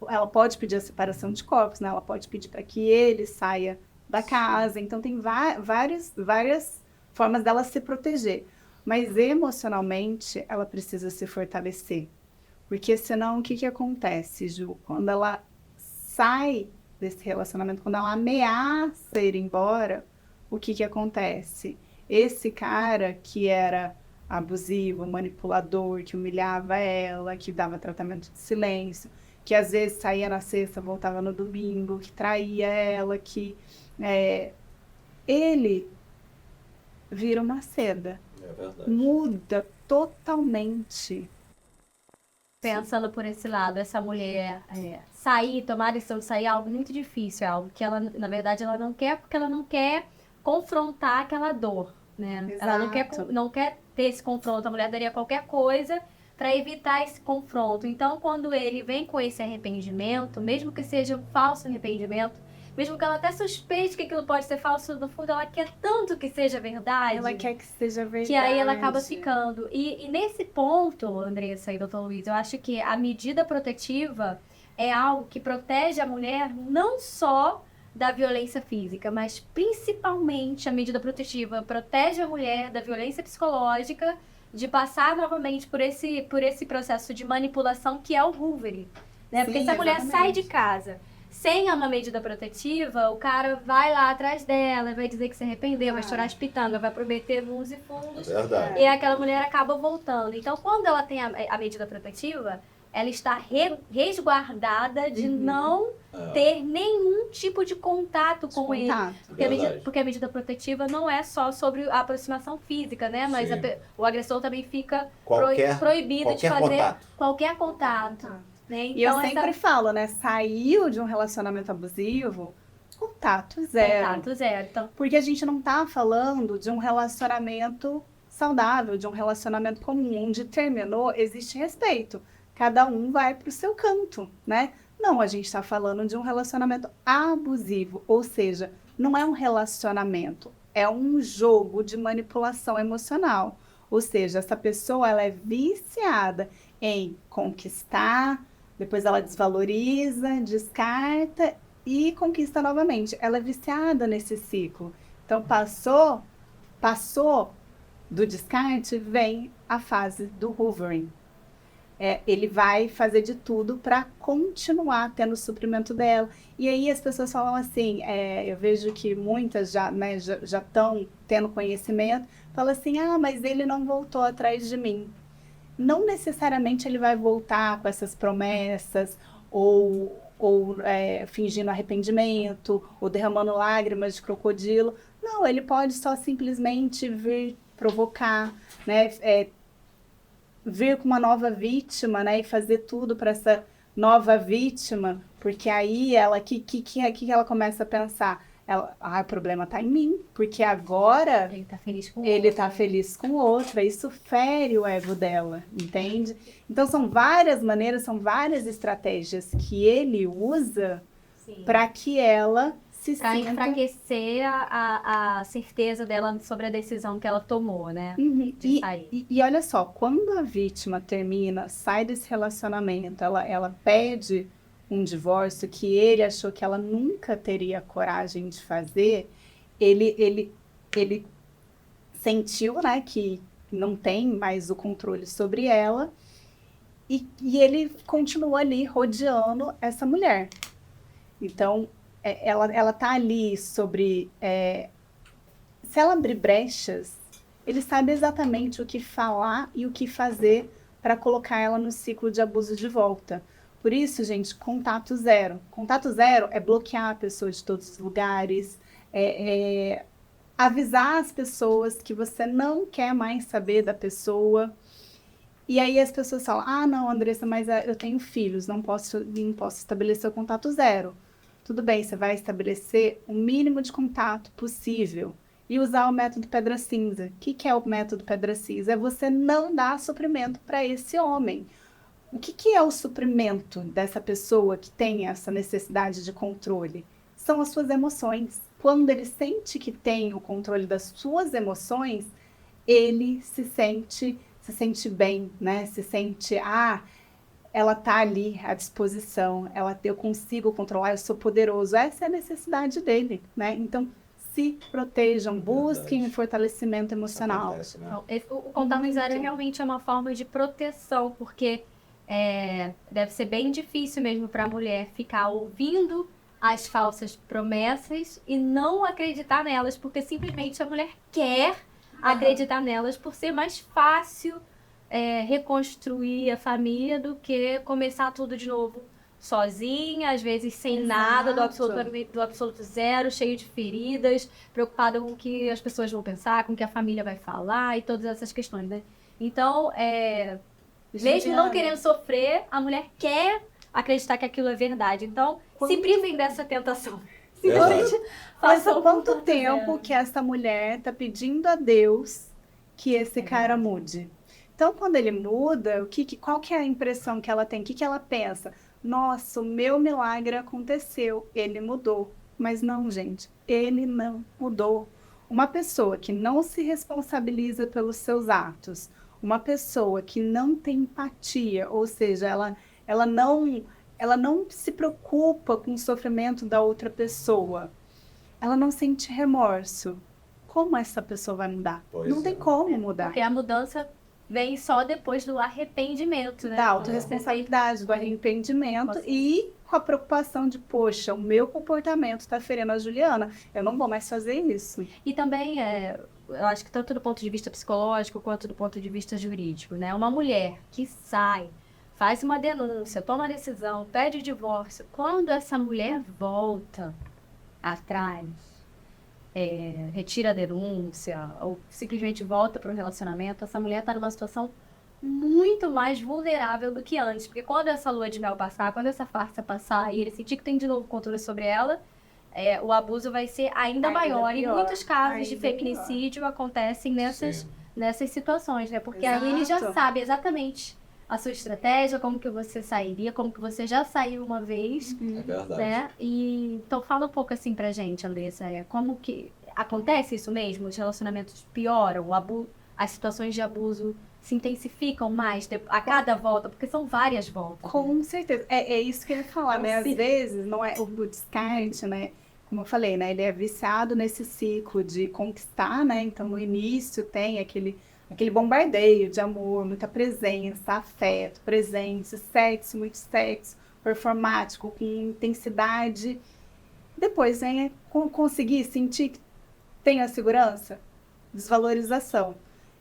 ela pode pedir a separação de corpos, né? Ela pode pedir para que ele saia da casa, então tem várias formas dela se proteger, mas emocionalmente ela precisa se fortalecer, porque senão o que acontece, Ju? Quando ela sai desse relacionamento, quando ela ameaça ir embora, o que acontece? Esse cara que era abusivo, manipulador, que humilhava ela, que dava tratamento de silêncio, que às vezes saía na sexta, voltava no domingo, que traía ela, que ele vira uma seda. É verdade. Muda totalmente. Pensando por esse lado, essa mulher tomar a decisão de sair é algo muito difícil, é algo que ela, na verdade, ela não quer, porque ela não quer confrontar aquela dor, né? Exato. Ela não quer ter esse confronto, a mulher daria qualquer coisa para evitar esse confronto. Então, quando ele vem com esse arrependimento, mesmo que seja um falso arrependimento, mesmo que ela até suspeite que aquilo pode ser falso, no fundo ela quer tanto que seja verdade. Ela quer que seja verdade. Que aí ela acaba ficando. E nesse ponto, Andressa e Dr. Luiz, eu acho que a medida protetiva é algo que protege a mulher não só da violência física, mas principalmente a medida protetiva protege a mulher da violência psicológica, de passar novamente por esse processo de manipulação que é o Hoover. né? Porque Sim, se a mulher sai de exatamente. casa sem uma medida protetiva, o cara vai lá atrás dela, vai dizer que se arrependeu, vai chorar as pitangas, vai prometer mundos e fundos, Verdade. e aquela mulher acaba voltando. Então, quando ela tem a medida protetiva, ela está resguardada de não ter nenhum tipo de contato com ele. Contato. Porque a medida protetiva não é só sobre a aproximação física, né? Mas Sim. o agressor também fica proibido de qualquer fazer contato. qualquer contato. Né? E eu Então, sempre falo, né? Saiu de um relacionamento abusivo, contato zero. contato zero. Então, Porque a gente não tá falando de um relacionamento saudável, de um relacionamento comum. Onde terminou, existe respeito. Cada um vai pro seu canto, né? Não, a gente está falando de um relacionamento abusivo. Ou seja, não é um relacionamento, é um jogo de manipulação emocional. Ou seja, essa pessoa ela é viciada em conquistar, depois ela desvaloriza, descarta e conquista novamente. Ela é viciada nesse ciclo. Então, passou do descarte, vem a fase do hoovering. Ele vai fazer de tudo para continuar tendo o suprimento dela. E aí as pessoas falam assim, eu vejo que muitas já estão tendo conhecimento, falam assim, mas ele não voltou atrás de mim. Não necessariamente ele vai voltar com essas promessas ou fingindo arrependimento ou derramando lágrimas de crocodilo. Não, ele pode só simplesmente vir provocar, né? Vir com uma nova vítima, né? E fazer tudo para essa nova vítima, porque aí ela que ela começa a pensar? O problema está em mim, porque agora ele tá feliz com ele está feliz com outra, isso fere o ego dela, entende? Então são várias maneiras, são várias estratégias que ele usa para que ela se para sinta... enfraquecer a certeza dela sobre a decisão que ela tomou, né? Uhum. De sair. E olha só, quando a vítima termina, sai desse relacionamento, ela pede um divórcio que ele achou que ela nunca teria coragem de fazer, ele sentiu, né, que não tem mais o controle sobre ela e ele continua ali rodeando essa mulher. Então, ela tá ali sobre... se ela abrir brechas, ele sabe exatamente o que falar e o que fazer para colocar ela no ciclo de abuso de volta. Por isso, gente, contato zero. Contato zero é bloquear a pessoa de todos os lugares, avisar as pessoas que você não quer mais saber da pessoa. E aí as pessoas falam, não, Andressa, mas eu tenho filhos, não posso estabelecer o contato zero. Tudo bem, você vai estabelecer o mínimo de contato possível e usar o método pedra cinza. O que é o método pedra cinza? É você não dar suprimento para esse homem. O que é o suprimento dessa pessoa que tem essa necessidade de controle? São as suas emoções. Quando ele sente que tem o controle das suas emoções, ele se sente bem, né? Se sente, ela tá ali à disposição, eu consigo controlar, eu sou poderoso. Essa é a necessidade dele, né? Então, se protejam, busquem o fortalecimento emocional. Acontece, né? O contato zero realmente é uma forma de proteção, porque deve ser bem difícil mesmo para a mulher ficar ouvindo as falsas promessas e não acreditar nelas, porque simplesmente a mulher quer acreditar nelas por ser mais fácil reconstruir a família do que começar tudo de novo sozinha, às vezes sem nada, do absoluto zero, cheio de feridas, preocupada com o que as pessoas vão pensar, com o que a família vai falar e todas essas questões, né? Então, mesmo não querendo sofrer, a mulher quer acreditar que aquilo é verdade. Então, se privem dessa tentação. Mas há quanto tempo que essa mulher está pedindo a Deus que esse cara mude? Então, quando ele muda, qual que é a impressão que ela tem? O que ela pensa? Nossa, o meu milagre aconteceu, ele mudou. Mas não, gente, ele não mudou. Uma pessoa que não se responsabiliza pelos seus atos, uma pessoa que não tem empatia, ou seja, ela não se preocupa com o sofrimento da outra pessoa, ela não sente remorso. Como essa pessoa vai mudar? Não tem como mudar. Porque a mudança vem só depois do arrependimento, né? Da autorresponsabilidade, do arrependimento e com a preocupação de, poxa, o meu comportamento está ferindo a Juliana, eu não vou mais fazer isso. E também, eu acho que tanto do ponto de vista psicológico quanto do ponto de vista jurídico, né? Uma mulher que sai, faz uma denúncia, toma uma decisão, pede o divórcio, quando essa mulher volta atrás, retira a denúncia ou simplesmente volta para o relacionamento, essa mulher está numa situação muito mais vulnerável do que antes. Porque quando essa lua de mel passar, quando essa farsa passar e ele sentir que tem de novo controle sobre ela, o abuso vai ser ainda maior. E muitos casos de feminicídio acontecem nessas situações, né? Porque aí ele já sabe exatamente a sua estratégia, como que você sairia, como que você já saiu uma vez. É verdade. Né? E, então fala um pouco assim pra gente, Andressa, como que acontece isso mesmo? Os relacionamentos pioram, as situações de abuso se intensificam mais a cada volta, porque são várias voltas. Com certeza. É isso que eu ia falar, né? Às vezes, não é o descarte, né? Como eu falei, né? Ele é viciado nesse ciclo de conquistar, né? Então, no início tem aquele bombardeio de amor, muita presença, afeto, presença, sexo, muito sexo, performático, com intensidade. Depois vem conseguir sentir que tem a segurança, desvalorização.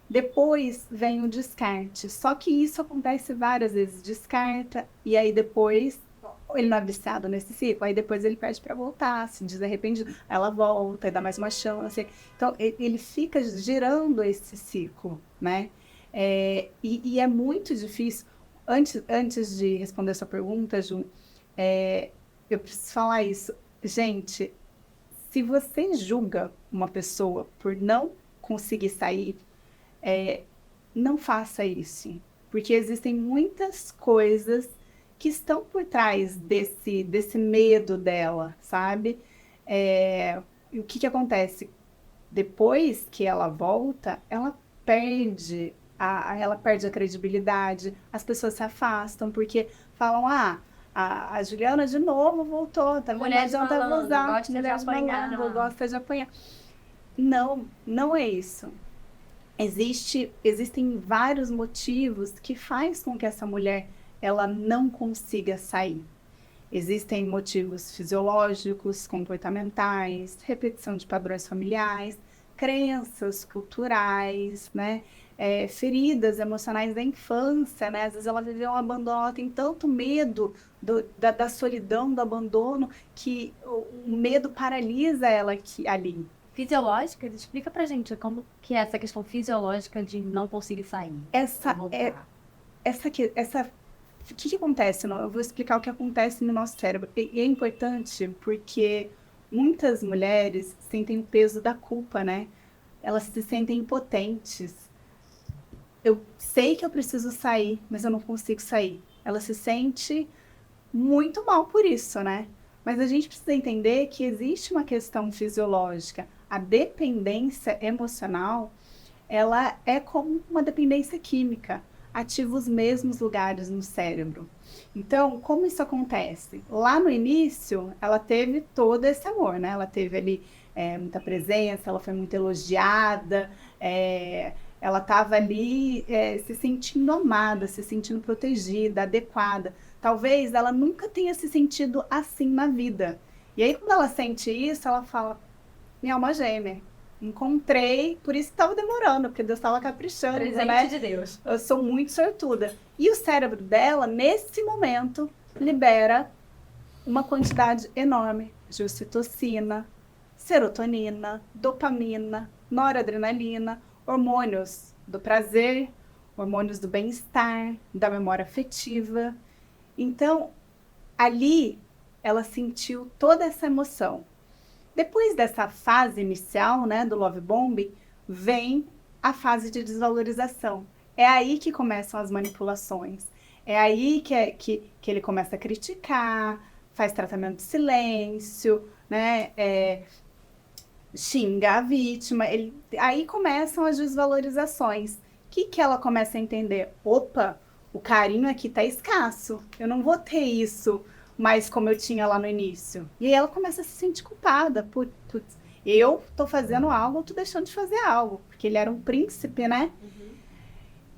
Depois vem o descarte. Só que isso acontece várias vezes. Descarta, e aí depois ele não é viciado nesse ciclo, aí depois ele pede para voltar, se diz arrependido, ela volta e dá mais uma chance. Então ele fica girando esse ciclo, né? E é muito difícil. Antes de responder sua pergunta, Ju, eu preciso falar isso. Gente, se você julga uma pessoa por não conseguir sair, não faça isso, porque existem muitas coisas que estão por trás desse medo dela, sabe? E o que acontece? Depois que ela volta, ela perde a credibilidade, as pessoas se afastam, porque falam, a Juliana de novo voltou, tá vendo? Mulher de malandro, gosta de apanhar. Gosta de apanhar. Não é isso. Existem vários motivos que faz com que essa mulher ela não consiga sair. Existem motivos fisiológicos, comportamentais, repetição de padrões familiares, crenças culturais, né? Feridas emocionais da infância, né? Às vezes ela viveu um abandono, ela tem tanto medo da solidão, do abandono, que o medo paralisa ela ali. Fisiológica? Explica pra gente como que é essa questão fisiológica de não conseguir sair. O que acontece? Eu vou explicar o que acontece no nosso cérebro. E é importante porque muitas mulheres sentem o peso da culpa, né? Elas se sentem impotentes. Eu sei que eu preciso sair, mas eu não consigo sair. Ela se sente muito mal por isso, né? Mas a gente precisa entender que existe uma questão fisiológica. A dependência emocional, ela é como uma dependência química, ativa os mesmos lugares no cérebro. Então, como isso acontece? Lá no início, ela teve todo esse amor, né? Ela teve ali muita presença, ela foi muito elogiada, ela estava ali se sentindo amada, se sentindo protegida, adequada. Talvez ela nunca tenha se sentido assim na vida. E aí, quando ela sente isso, ela fala, minha alma gêmea, encontrei, por isso estava demorando, porque Deus estava caprichando, Presente né? de Deus. Eu sou muito sortuda. E o cérebro dela, nesse momento, libera uma quantidade enorme de ocitocina, serotonina, dopamina, noradrenalina, hormônios do prazer, hormônios do bem-estar, da memória afetiva. Então, ali, ela sentiu toda essa emoção. Depois dessa fase inicial, né, do love bombing, vem a fase de desvalorização. É aí que começam as manipulações. É aí que ele começa a criticar, faz tratamento de silêncio, né, xinga a vítima. Aí começam as desvalorizações. O que ela começa a entender? Opa, o carinho aqui tá escasso. Eu não vou ter isso mais como eu tinha lá no início. E aí ela começa a se sentir culpada. Putz, eu tô fazendo algo, eu tô deixando de fazer algo. Porque ele era um príncipe, né? Uhum.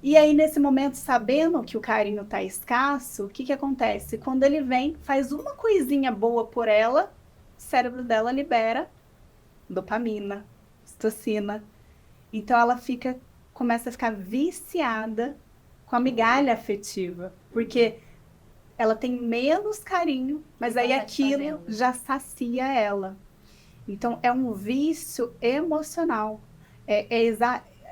E aí, nesse momento, sabendo que o carinho tá escasso, o que que acontece? Quando ele vem, faz uma coisinha boa por ela, o cérebro dela libera dopamina, ocitocina. Então ela começa a ficar viciada com a migalha afetiva, porque ela tem menos carinho, mas aí aquilo já sacia ela. Então é um vício emocional.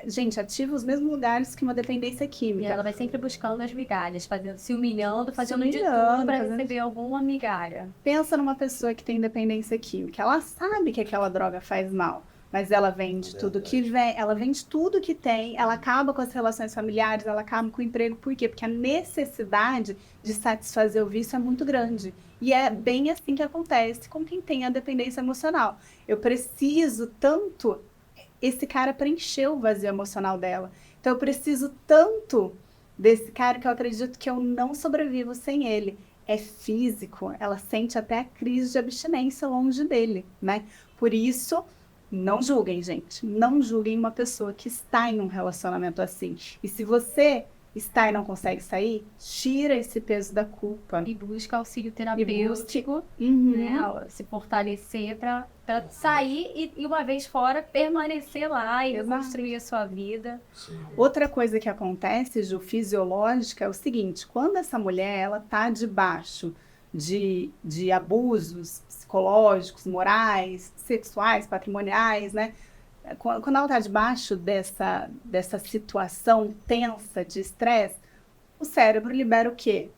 Gente, ativa os mesmos lugares que uma dependência E química. ela vai sempre buscando as migalhas, se humilhando, fazendo de humilhando, tudo para fazendo- receber alguma migalha. Pensa numa pessoa que tem dependência química. Ela sabe que aquela droga faz mal, mas ela vende tudo que vem, ela vende tudo que tem, ela acaba com as relações familiares, ela acaba com o emprego. Por quê? Porque a necessidade de satisfazer o vício é muito grande. E é bem assim que acontece com quem tem a dependência emocional. Eu preciso tanto esse cara preencheu o vazio emocional dela. Então eu preciso tanto desse cara que eu acredito que eu não sobrevivo sem ele. É físico, ela sente até a crise de abstinência longe dele, né? Por isso, não julguem, gente. Não julguem uma pessoa que está em um relacionamento assim. E se você está e não consegue sair, tira esse peso da culpa. E busca auxílio E busque. terapêutico, Uhum. né? Se fortalecer para sair e uma vez fora, permanecer lá e Exato. construir a sua vida. Outra coisa que acontece, Ju, fisiológica, é o seguinte: quando essa mulher ela tá debaixo de abusos psicológicos, morais, sexuais, patrimoniais, né? Quando ela está debaixo dessa situação tensa de estresse, o cérebro libera o quê?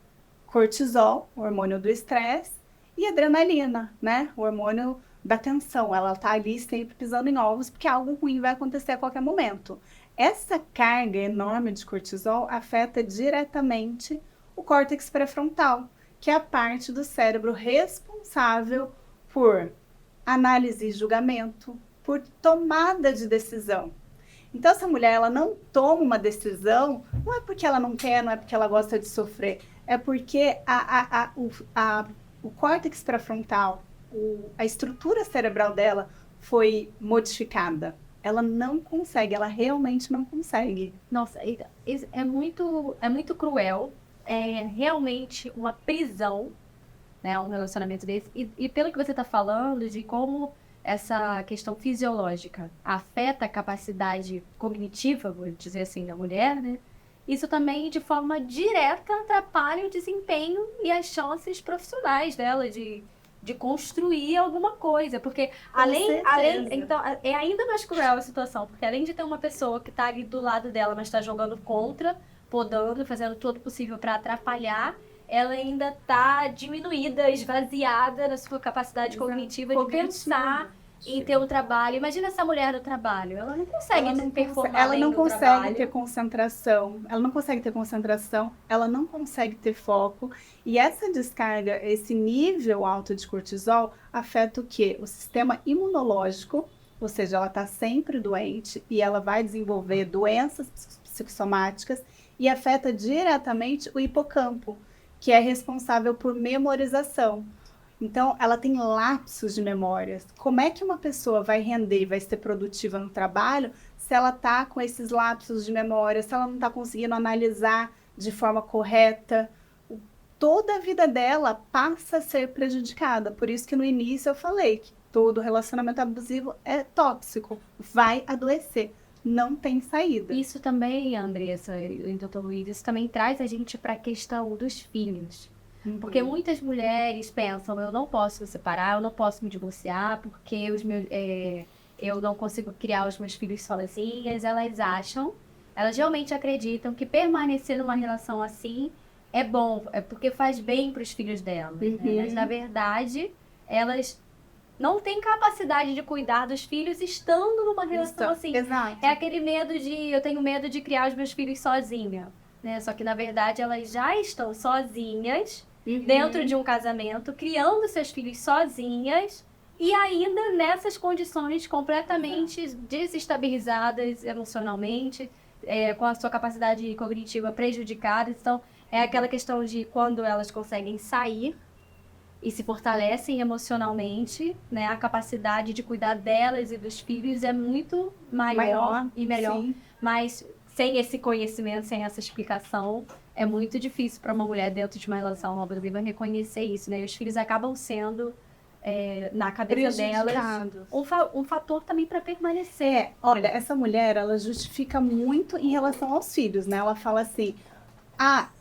Cortisol, o hormônio do estresse, e adrenalina, né? O hormônio da tensão. Ela está ali sempre pisando em ovos, porque algo ruim vai acontecer a qualquer momento. Essa carga enorme de cortisol afeta diretamente o córtex pré-frontal, que é a parte do cérebro responsável por análise e julgamento, por tomada de decisão. Então, essa mulher, ela não toma uma decisão, não é porque ela não quer, não é porque ela gosta de sofrer, é porque o córtex pré-frontal, a estrutura cerebral dela foi modificada. Ela não consegue, ela realmente não consegue. Nossa, é muito cruel. É realmente uma prisão, né? Um relacionamento desse. E pelo que você está falando, de como essa questão fisiológica afeta a capacidade cognitiva, vou dizer assim, da mulher, né? Isso também, de forma direta, atrapalha o desempenho e as chances profissionais dela de construir alguma coisa. Porque, além. Então, é ainda mais cruel a situação, porque além de ter uma pessoa que está ali do lado dela, mas está jogando contra, podando, fazendo tudo possível para atrapalhar, ela ainda está diminuída, esvaziada na sua capacidade cognitiva de pensar em ter um trabalho. Imagina essa mulher no trabalho. Ela não consegue performar ela bem não no consegue trabalho. ter concentração. Ela não consegue ter concentração. Ela não consegue ter foco. E essa descarga, esse nível alto de cortisol, afeta o quê? O sistema imunológico, ou seja, ela está sempre doente e ela vai desenvolver doenças psicossomáticas e afeta diretamente o hipocampo, que é responsável por memorização. Então, ela tem lapsos de memórias. Como é que uma pessoa vai render e vai ser produtiva no trabalho se ela está com esses lapsos de memória, se ela não está conseguindo analisar de forma correta? Toda a vida dela passa a ser prejudicada. Por isso que no início eu falei que todo relacionamento abusivo é tóxico, vai adoecer, não tem saída. Isso também, Andressa e Dr. Luiz, isso também traz a gente para a questão dos filhos. Porque muitas mulheres pensam, eu não posso me separar, eu não posso me divorciar, porque eu não consigo criar os meus filhos sozinhas. Elas realmente acreditam que permanecer numa relação assim é bom, é porque faz bem para os filhos delas. Né? Mas, na verdade, elas não têm capacidade de cuidar dos filhos estando numa relação assim. Exato. É aquele medo eu tenho medo de criar os meus filhos sozinha. Né? Só que, na verdade, elas já estão sozinhas, dentro de um casamento, criando seus filhos sozinhas e ainda nessas condições completamente desestabilizadas emocionalmente, com a sua capacidade cognitiva prejudicada. Então, é aquela questão de quando elas conseguem sair e se fortalecem emocionalmente, né? A capacidade de cuidar delas e dos filhos é muito maior e melhor. Sim. Mas sem esse conhecimento, sem essa explicação, é muito difícil para uma mulher dentro de uma relação abusiva reconhecer isso, né? E os filhos acabam sendo, na cabeça delas, um fator também para permanecer. Olha, essa mulher, ela justifica muito em relação aos filhos, né? Ela fala assim,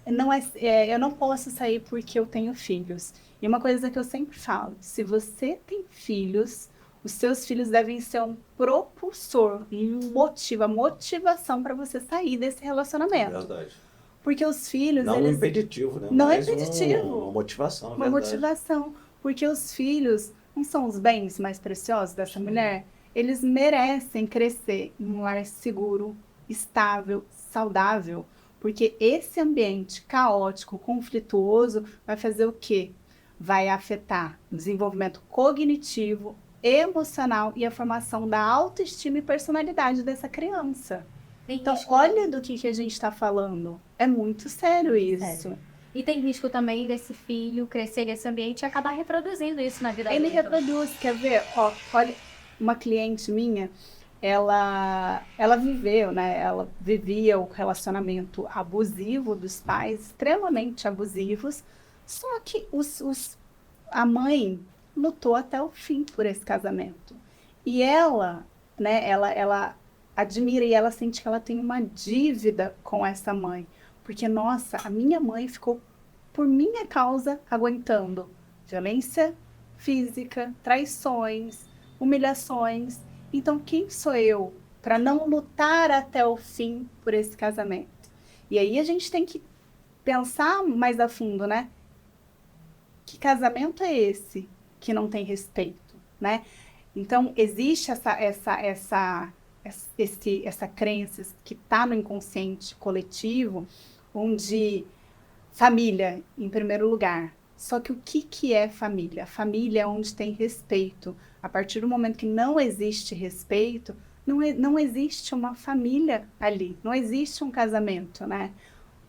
não eu não posso sair porque eu tenho filhos. E uma coisa que eu sempre falo, se você tem filhos, os seus filhos devem ser um propulsor, a motivação para você sair desse relacionamento. Verdade. Porque os filhos, Não eles... um impeditivo, né? Não é Mas impeditivo. uma motivação, Uma motivação. Porque os filhos não são os bens mais preciosos dessa mulher. Eles merecem crescer em um lar seguro, estável, saudável. Porque esse ambiente caótico, conflituoso, vai fazer o quê? Vai afetar o desenvolvimento cognitivo, emocional e a formação da autoestima e personalidade dessa criança. Então, olha do que a gente está falando. É muito sério isso. E tem risco também desse filho crescer nesse ambiente e acabar reproduzindo isso na vida dele. Ele reproduz, quer ver? Olha, uma cliente minha, ela viveu, né? Ela vivia o relacionamento abusivo dos pais, extremamente abusivos, só que a mãe lutou até o fim por esse casamento. E ela, né, ela admira e ela sente que ela tem uma dívida com essa mãe. Porque, nossa, a minha mãe ficou, por minha causa, aguentando violência física, traições, humilhações. Então, quem sou eu para não lutar até o fim por esse casamento? E aí a gente tem que pensar mais a fundo, né? Que casamento é esse que não tem respeito, né? Então, existe essa crença que está no inconsciente coletivo, onde família, em primeiro lugar. Só que o que é família? Família é onde tem respeito. A partir do momento que não existe respeito, não existe uma família ali, não existe um casamento, né?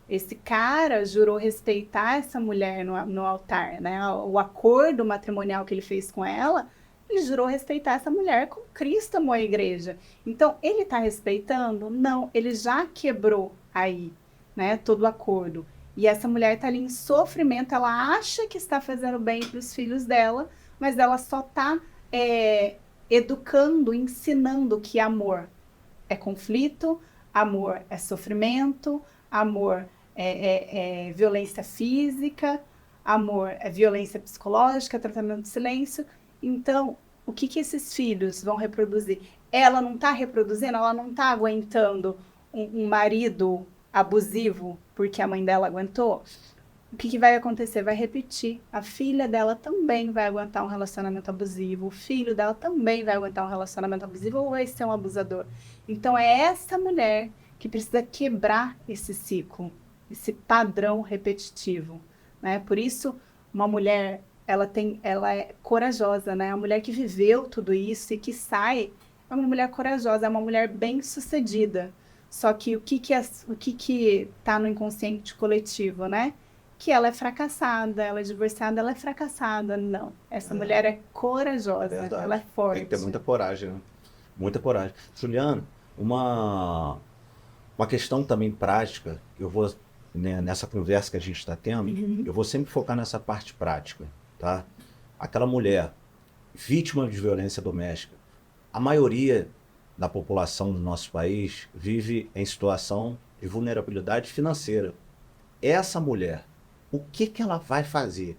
Esse cara jurou respeitar essa mulher no altar, né? O acordo matrimonial que ele fez com ela, ele jurou respeitar essa mulher como Cristo amou a igreja. Então, ele está respeitando? Não, ele já quebrou aí, né, todo o acordo. E essa mulher está ali em sofrimento, ela acha que está fazendo bem para os filhos dela, mas ela só está educando, ensinando que amor é conflito, amor é sofrimento, amor é violência física, amor é violência psicológica, tratamento de silêncio. Então, o que esses filhos vão reproduzir? Ela não está reproduzindo, ela não está aguentando um marido abusivo porque a mãe dela aguentou. O que vai acontecer? Vai repetir. A filha dela também vai aguentar um relacionamento abusivo, o filho dela também vai aguentar um relacionamento abusivo ou vai ser um abusador. Então, é essa mulher que precisa quebrar esse ciclo, esse padrão repetitivo, né? Por isso, uma mulher, ela é corajosa, né? A mulher que viveu tudo isso e que sai é uma mulher corajosa, é uma mulher bem-sucedida. Só que o que está no inconsciente coletivo, né? Que ela é fracassada, ela é divorciada, ela é fracassada. Não, essa mulher é corajosa, ela é forte. Tem que ter muita coragem, né? Muita coragem. Juliana, uma questão também prática, eu vou, né, nessa conversa que a gente está tendo, eu vou sempre focar nessa parte prática, tá? Aquela mulher vítima de violência doméstica, a maioria da população do nosso país vive em situação de vulnerabilidade financeira. Essa mulher, o que ela vai fazer?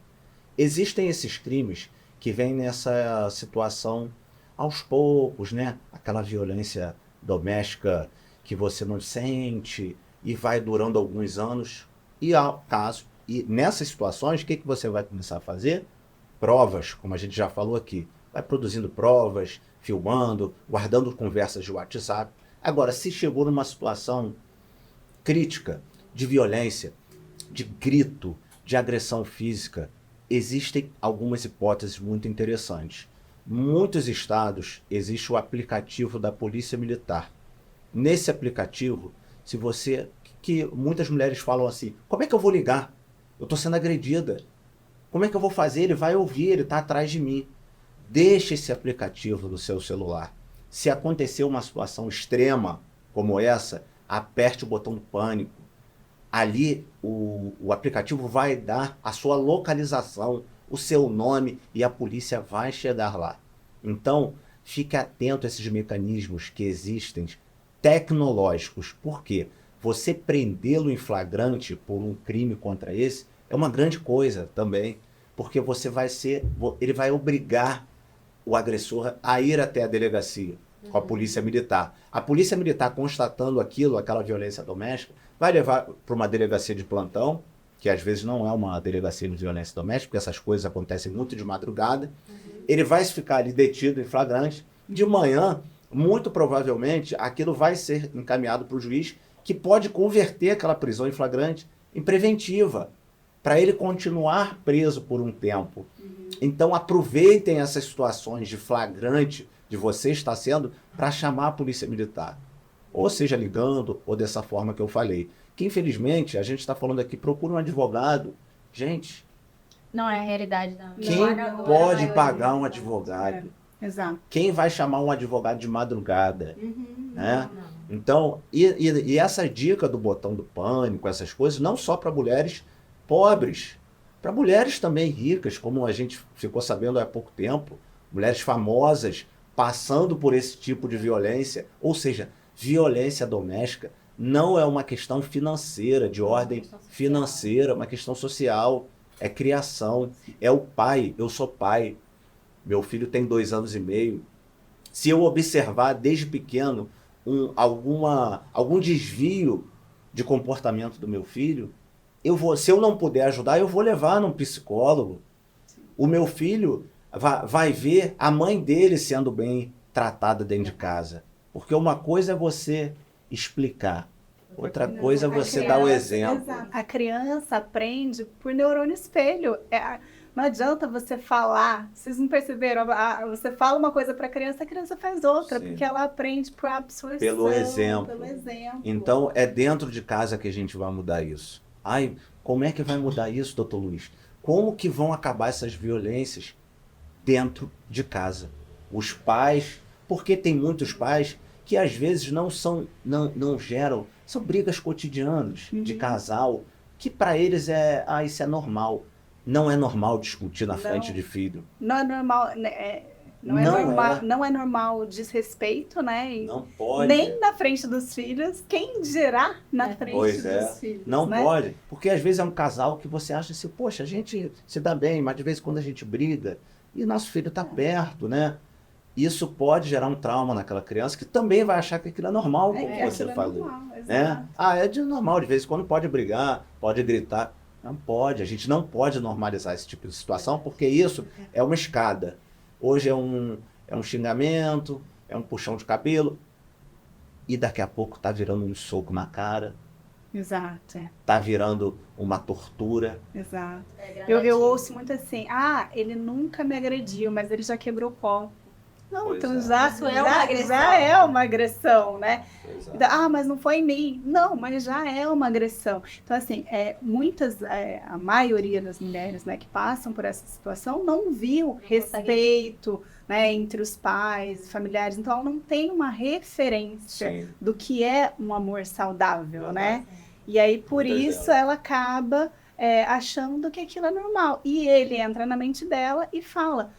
Existem esses crimes que vêm nessa situação aos poucos, né? Aquela violência doméstica que você não sente e vai durando alguns anos. E nessas situações, o que você vai começar a fazer? Provas, como a gente já falou aqui. Vai produzindo provas, filmando, guardando conversas de WhatsApp. Agora, se chegou numa situação crítica, de violência, de grito, de agressão física, existem algumas hipóteses muito interessantes. Em muitos estados existe o aplicativo da Polícia Militar. Nesse aplicativo, se você... que muitas mulheres falam assim, como é que eu vou ligar? Eu estou sendo agredida. Como é que eu vou fazer? Ele vai ouvir, ele está atrás de mim. Deixe esse aplicativo no seu celular. Se acontecer uma situação extrema como essa, aperte o botão do pânico. Ali o aplicativo vai dar a sua localização, o seu nome e a polícia vai chegar lá. Então, fique atento a esses mecanismos que existem tecnológicos. Por quê? Você prendê-lo em flagrante por um crime contra esse é uma grande coisa também, porque ele vai obrigar o agressor a ir até a delegacia com a polícia militar. A polícia militar, constatando aquela violência doméstica, vai levar para uma delegacia de plantão, que às vezes não é uma delegacia de violência doméstica, porque essas coisas acontecem muito de madrugada. Ele vai ficar ali detido em flagrante. De manhã, muito provavelmente, aquilo vai ser encaminhado para o juiz, que pode converter aquela prisão em flagrante em preventiva, para ele continuar preso por um tempo. Então, aproveitem essas situações de flagrante de você estar sendo para chamar a polícia militar. Ou seja, ligando, ou dessa forma que eu falei. Que, infelizmente, a gente está falando aqui, procura um advogado. Gente, Não é a realidade, não. quem Não, pode não, pagar um advogado? Exato. Quem vai chamar um advogado de madrugada? Né? Então, e essa dica do botão do pânico, essas coisas, não só para mulheres pobres, para mulheres também ricas, como a gente ficou sabendo há pouco tempo, mulheres famosas passando por esse tipo de violência, ou seja, violência doméstica não é uma questão financeira, de ordem financeira, é uma questão social, é criação, é o pai, eu sou pai, meu filho tem 2 anos e meio, se eu observar desde pequeno algum desvio de comportamento do meu filho, se eu não puder ajudar, eu vou levar num psicólogo. O meu filho vai ver a mãe dele sendo bem tratada dentro de casa. Porque uma coisa é você explicar, outra coisa é você dar o exemplo. Exato. A criança aprende por neurônio espelho. Não adianta você falar, vocês não perceberam, você fala uma coisa para a criança faz outra, Sim. porque ela aprende por absorção, Pelo exemplo. pelo exemplo. Então, é dentro de casa que a gente vai mudar isso. Ai, como é que vai mudar isso, doutor Luiz? Como que vão acabar essas violências dentro de casa? Os pais, porque tem muitos pais que às vezes não geram, são brigas cotidianas de casal, que para eles isso é normal. Não é normal discutir na frente de filho. Não é normal, né? Não é normal desrespeito, né? E não pode. Nem na frente dos filhos, quem dirá na frente dos filhos. Não né? pode, porque às vezes é um casal que você acha assim, poxa, a gente se dá bem, mas de vez em quando a gente briga e nosso filho está perto, né? Isso pode gerar um trauma naquela criança que também vai achar que aquilo é normal, como você falou. Né? É de normal, de vez em quando pode brigar, pode gritar. Não pode, a gente não pode normalizar esse tipo de situação, porque isso é uma escada. Hoje é um xingamento, é um puxão de cabelo, e daqui a pouco tá virando um soco na cara. Exato. Tá virando uma tortura. Exato. Eu ouço muito assim, ele nunca me agrediu, mas ele já quebrou o copo. Não, Pois então é. já é uma agressão, né? Mas não foi em mim. Não, mas já é uma agressão. Então, assim, a maioria das mulheres, né, que passam por essa situação não viu respeito, né, entre os pais, familiares. Então, ela não tem uma referência do que é um amor saudável, né? E aí, por isso, ela acaba achando que aquilo é normal. E ele entra na mente dela e fala...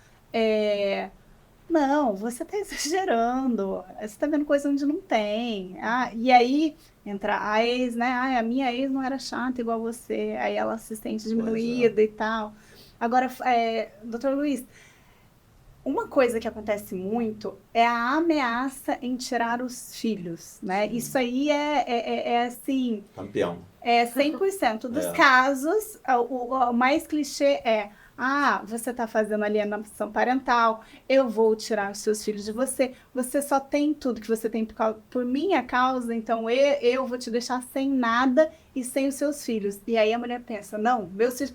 Não, você está exagerando, você está vendo coisa onde não tem. E aí entra a ex, né? A minha ex não era chata igual você, aí ela se sente diminuída e tal. Agora, doutor Luiz, uma coisa que acontece muito é a ameaça em tirar os filhos, né? Isso aí é assim... Campeão. 100% dos casos, o mais clichê você está fazendo alienação parental, eu vou tirar os seus filhos de você, você só tem tudo que você tem por minha causa, então eu vou te deixar sem nada e sem os seus filhos. E aí a mulher pensa, não, meus filhos,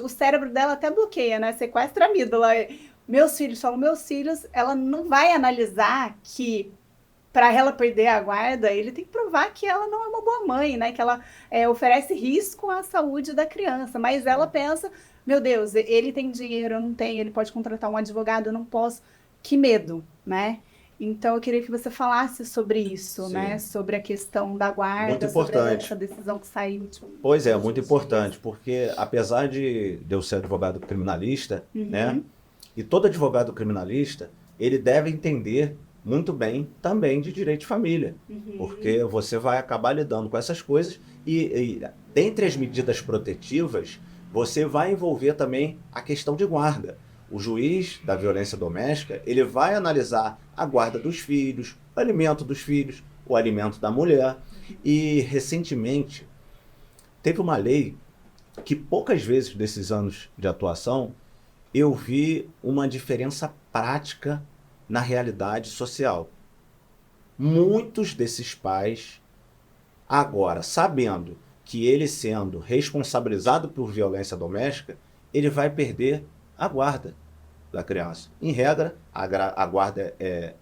o cérebro dela até bloqueia, né? Sequestra a amígdala. Meus filhos, ela não vai analisar que para ela perder a guarda, ele tem que provar que ela não é uma boa mãe, né? Que ela oferece risco à saúde da criança, mas ela pensa... Meu Deus, ele tem dinheiro, eu não tenho, ele pode contratar um advogado, eu não posso. Que medo, né? Então, eu queria que você falasse sobre isso, Sim. né? Sobre a questão da guarda, Muito sobre importante. essa decisão que saiu. Pois é, muito importante, porque apesar de eu ser advogado criminalista, né? E todo advogado criminalista, ele deve entender muito bem também de direito de família, porque você vai acabar lidando com essas coisas e dentre as medidas protetivas, você vai envolver também a questão de guarda. O juiz da violência doméstica, ele vai analisar a guarda dos filhos, o alimento dos filhos, o alimento da mulher. E recentemente teve uma lei que poucas vezes desses anos de atuação eu vi uma diferença prática na realidade social. Muitos desses pais, agora, sabendo que ele sendo responsabilizado por violência doméstica, ele vai perder a guarda da criança. Em regra, a guarda é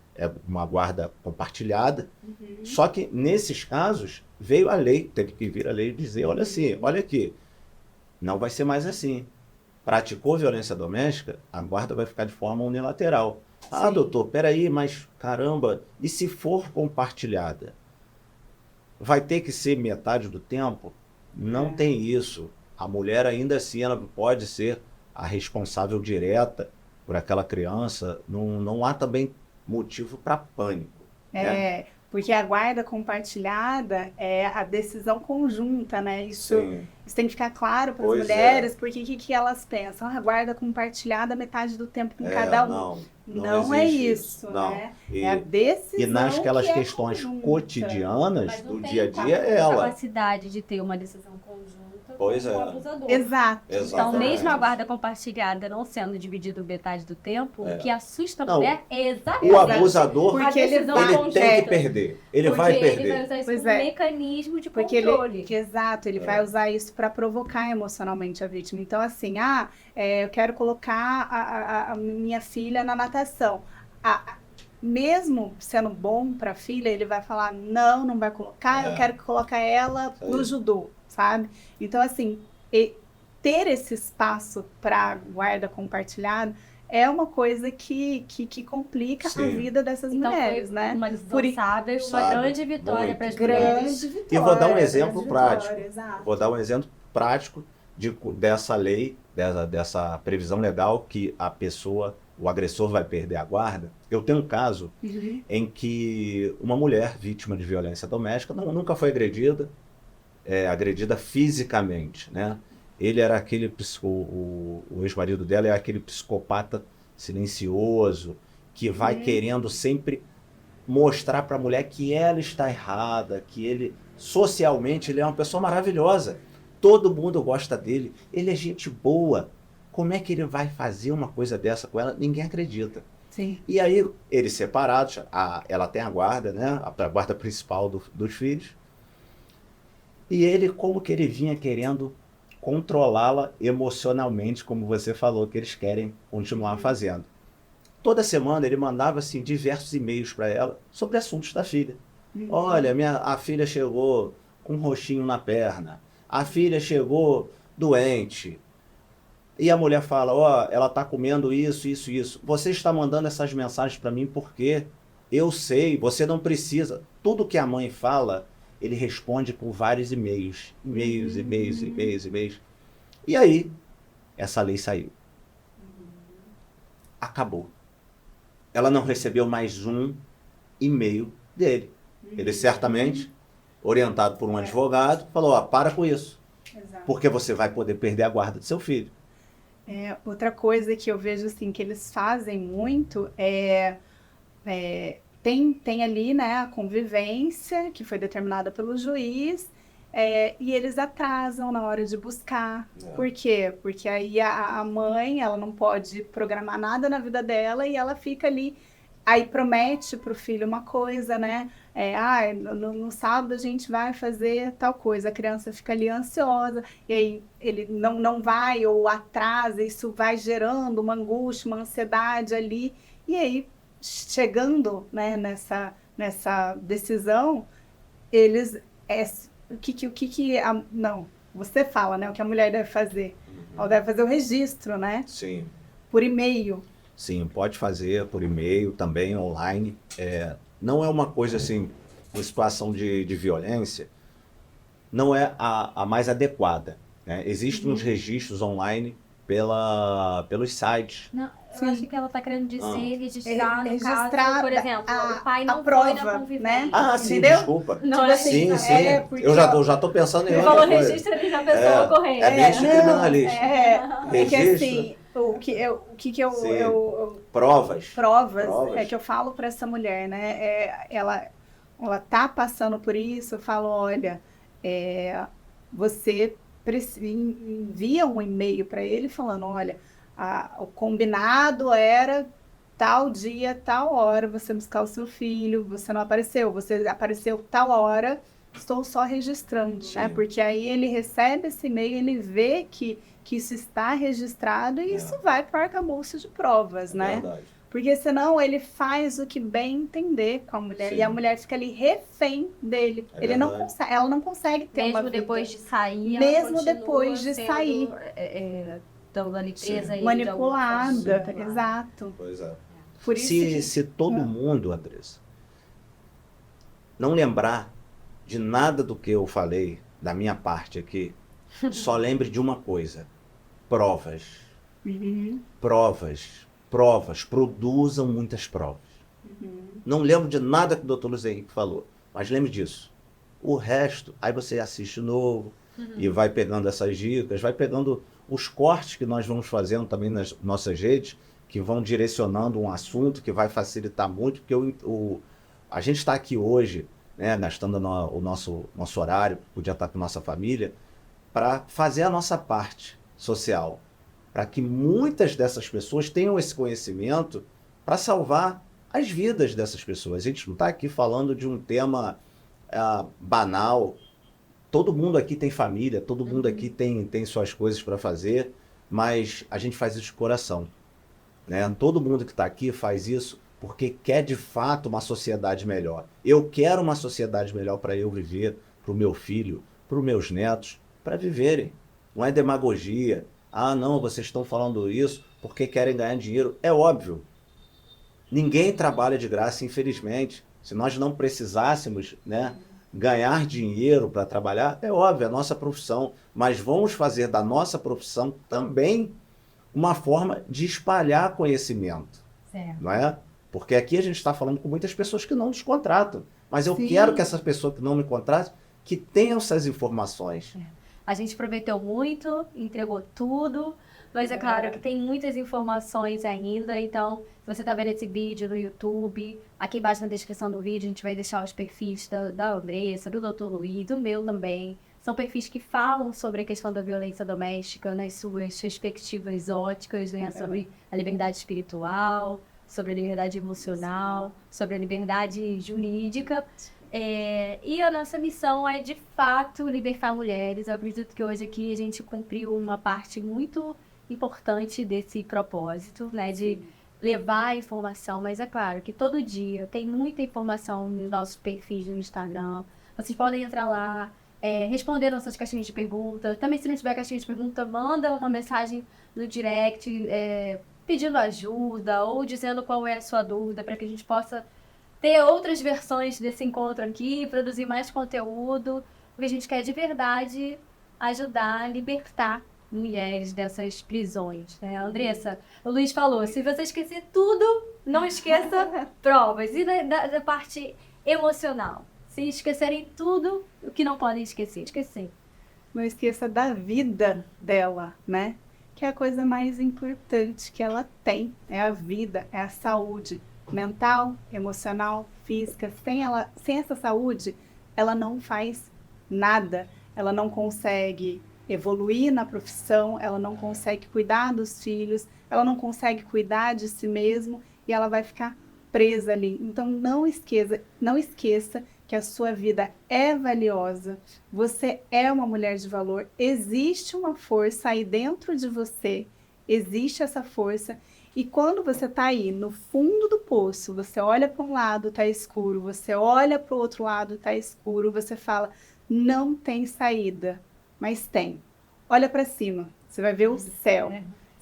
uma guarda compartilhada, só que nesses casos veio a lei, teve que vir a lei dizer, olha assim, olha aqui, não vai ser mais assim. Praticou violência doméstica, a guarda vai ficar de forma unilateral. Ah, doutor, peraí, mas caramba, e se for compartilhada? Vai ter que ser metade do tempo? Não tem isso. A mulher ainda assim ela pode ser a responsável direta por aquela criança. Não há também motivo para pânico. Né? Porque a guarda compartilhada é a decisão conjunta, né? Isso tem que ficar claro para as mulheres, porque o que elas pensam? A guarda compartilhada metade do tempo com cada um. Não é isso, né? É a decisão. E nasquelas questões cotidianas do dia a dia é ela. A capacidade de ter uma decisão conjunta com o abusador. Exato. Então, mesmo a guarda compartilhada não sendo dividida metade do tempo, o que assusta a mulher é exatamente o abusador, porque ele tem que perder. Ele vai perder. Ele vai usar isso como um mecanismo de controle. Exato, ele vai usar isso para provocar emocionalmente a vítima. Então, assim, eu quero colocar a minha filha na natação. Mesmo sendo bom para a filha, ele vai falar, não vai colocar, eu quero que coloque ela no judô, sabe? Então, assim, ter esse espaço para guarda compartilhada é uma coisa que complica a vida dessas mulheres, né? Uma decisão sábia, uma grande vitória para as mulheres. E vou dar um exemplo prático. Vou dar um exemplo prático dessa lei, dessa previsão legal que o agressor vai perder a guarda. Eu tenho um caso em que uma mulher vítima de violência doméstica nunca foi agredida fisicamente, né? Ele era o ex-marido dela é aquele psicopata silencioso que vai querendo sempre mostrar para a mulher que ela está errada, que ele socialmente ele é uma pessoa maravilhosa. Todo mundo gosta dele, ele é gente boa. Como é que ele vai fazer uma coisa dessa com ela? Ninguém acredita. Sim. E aí, eles separados, ela tem a guarda, né? A guarda principal dos filhos. E ele, como que ele vinha querendo controlá-la emocionalmente, como você falou, que eles querem continuar fazendo. Toda semana ele mandava assim, diversos e-mails para ela sobre assuntos da filha. Olha, a filha chegou com um roxinho na perna. A filha chegou doente. E a mulher fala, ela está comendo isso, isso, isso. Você está mandando essas mensagens para mim porque eu sei, você não precisa. Tudo que a mãe fala, ele responde com vários e-mails. E-mails. E aí, essa lei saiu. Acabou. Ela não recebeu mais um e-mail dele. Ele certamente, orientado por um advogado, falou, para com isso. Exato. Porque você vai poder perder a guarda do seu filho. Outra coisa que eu vejo assim, que eles fazem muito tem ali, né, a convivência que foi determinada pelo juiz, e eles atrasam na hora de buscar. Por quê? Porque aí a mãe, ela não pode programar nada na vida dela e ela fica ali, aí promete pro filho uma coisa, né? No sábado a gente vai fazer tal coisa, a criança fica ali ansiosa, e aí ele não vai ou atrasa, isso vai gerando uma angústia, uma ansiedade ali, e aí chegando, né, nessa decisão, eles, você fala, né, o que a mulher deve fazer, ela deve fazer o registro, né? Sim. Por e-mail. Sim, pode fazer por e-mail, também online. Não é uma coisa assim, uma situação de violência, não é a mais adequada, né? Existem uns registros online pelos sites. Não, eu Sim. acho que ela está querendo dizer registrar, no Registrar caso, por exemplo, a- o pai a não prova, foi na convivência. né? Ah, sim, Entendeu? desculpa. Não, Tipo assim, Sim, sim. porque, Eu já ó, tô pensando em Você outra falou coisa. registro aqui da pessoa correndo. É bem não, criminalista. é que Registro. assim, o que Sim. eu Provas. provas Provas. é que eu falo para essa mulher, né? Ela tá passando por isso, eu falo, olha, você envia um e-mail para ele falando, olha, o combinado era tal dia, tal hora, você buscar o seu filho, você não apareceu, você apareceu tal hora, estou só registrando, né? Sim. Porque aí ele recebe esse e-mail, ele vê que isso está registrado e isso vai para o arcabouço de provas, né? Verdade. Porque senão ele faz o que bem entender com a mulher. Sim. E a mulher fica ali refém dele. É Ele não verdade. consegue, ela não consegue ter uma Mesmo vida. depois de sair, Mesmo ela continua depois de sendo, sair. Estando ali presa a ele de alguma Manipulada, forma. exato. Pois é. Por isso que... Se todo mundo, Andressa, não lembrar de nada do que eu falei, da minha parte aqui, só lembre de uma coisa: provas. Uhum, Provas, produzam muitas provas. Não lembro de nada que o doutor Luiz Henrique falou, mas lembre disso. O resto, aí você assiste de novo e vai pegando essas dicas, vai pegando os cortes que nós vamos fazendo também nas nossas redes, que vão direcionando um assunto que vai facilitar muito, porque a gente está aqui hoje, né, gastando o nosso horário, podia estar com nossa família, para fazer a nossa parte social, para que muitas dessas pessoas tenham esse conhecimento para salvar as vidas dessas pessoas. A gente não está aqui falando de um tema banal. Todo mundo aqui tem família, todo mundo aqui tem suas coisas para fazer, mas a gente faz isso de coração, né? Todo mundo que está aqui faz isso porque quer de fato uma sociedade melhor. Eu quero uma sociedade melhor para eu viver, para o meu filho, para os meus netos, para viverem. Não é demagogia. Ah, não, vocês estão falando isso porque querem ganhar dinheiro. É óbvio. Ninguém trabalha de graça, infelizmente. Se nós não precisássemos, né, ganhar dinheiro para trabalhar, é óbvio, é a nossa profissão. Mas vamos fazer da nossa profissão também uma forma de espalhar conhecimento. Certo. Não é? Porque aqui a gente está falando com muitas pessoas que não nos contratam. Mas eu Sim. quero que essas pessoas que não me contratam, que tenham essas informações. A gente prometeu muito, entregou tudo, mas é claro que tem muitas informações ainda, então, se você está vendo esse vídeo no YouTube, aqui embaixo na descrição do vídeo a gente vai deixar os perfis da Andressa, do Dr. Luiz, do meu também. São perfis que falam sobre a questão da violência doméstica nas suas perspectivas óticas, né? Sobre a liberdade espiritual, sobre a liberdade emocional, sobre a liberdade jurídica. E a nossa missão é, de fato, libertar mulheres. Eu acredito que hoje aqui a gente cumpriu uma parte muito importante desse propósito, né? De levar a informação, mas é claro que todo dia tem muita informação nos nossos perfis no Instagram. Vocês podem entrar lá, responder nossas caixinhas de pergunta. Também, se não tiver caixinha de pergunta, manda uma mensagem no direct pedindo ajuda ou dizendo qual é a sua dúvida, para que a gente possa ter outras versões desse encontro aqui, produzir mais conteúdo, porque a gente quer de verdade ajudar a libertar mulheres dessas prisões, né? Andressa, o Luiz falou, se você esquecer tudo, não esqueça provas. E da parte emocional, se esquecerem tudo, o que não podem esquecer? Esquecer. Não esqueça da vida dela, né? Que é a coisa mais importante que ela tem. É a vida, é a saúde mental, emocional, física. Sem essa saúde, ela não faz nada. Ela não consegue evoluir na profissão, ela não consegue cuidar dos filhos, ela não consegue cuidar de si mesmo e ela vai ficar presa ali. Então não esqueça que a sua vida é valiosa, você é uma mulher de valor, existe uma força aí dentro de você, existe essa força, e quando você está aí no fundo do poço, você olha para um lado, está escuro, você olha para o outro lado, está escuro, você fala, não tem saída, mas tem. Olha para cima, você vai ver o céu.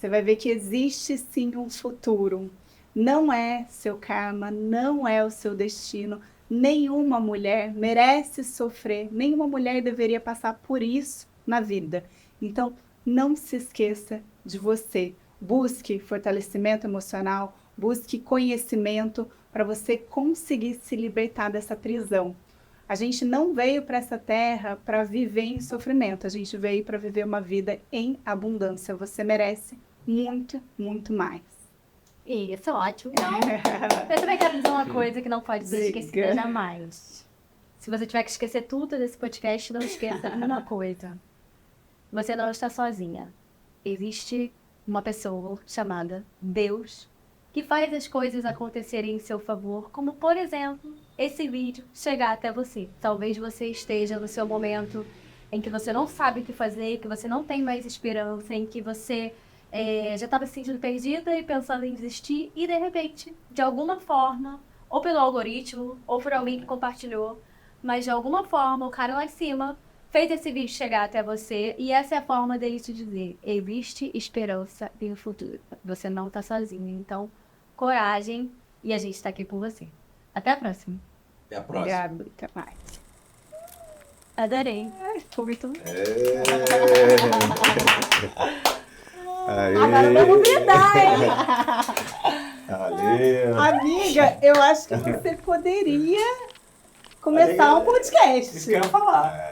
você vai ver que existe sim um futuro. Não é seu karma, não é o seu destino. Nenhuma mulher merece sofrer, nenhuma mulher deveria passar por isso na vida. Então, não se esqueça de você. Busque fortalecimento emocional, busque conhecimento para você conseguir se libertar dessa prisão. A gente não veio para essa terra para viver em sofrimento, a gente veio para viver uma vida em abundância. Você merece muito, muito mais. Isso, ótimo. Então, eu também quero dizer uma coisa que não pode ser esquecida jamais. Se você tiver que esquecer tudo desse podcast, não esqueça uma coisa. Você não está sozinha. Existe uma pessoa chamada Deus que faz as coisas acontecerem em seu favor, como, por exemplo, esse vídeo chegar até você. Talvez você esteja no seu momento em que você não sabe o que fazer, que você não tem mais esperança, em que você já estava se sentindo perdida e pensando em desistir, e de repente, de alguma forma, ou pelo algoritmo, ou por alguém que compartilhou, mas de alguma forma, o cara lá em cima fez esse vídeo chegar até você, e essa é a forma dele te dizer: existe esperança em um futuro. Você não está sozinho. Então, coragem, e a gente está aqui por você. Até a próxima. Até a próxima. Obrigada, até mais. Adorei. Foi muito. Agora vamos brindar, hein? Valeu. Amiga, eu acho que você poderia começar um podcast. Isso que eu ia falar.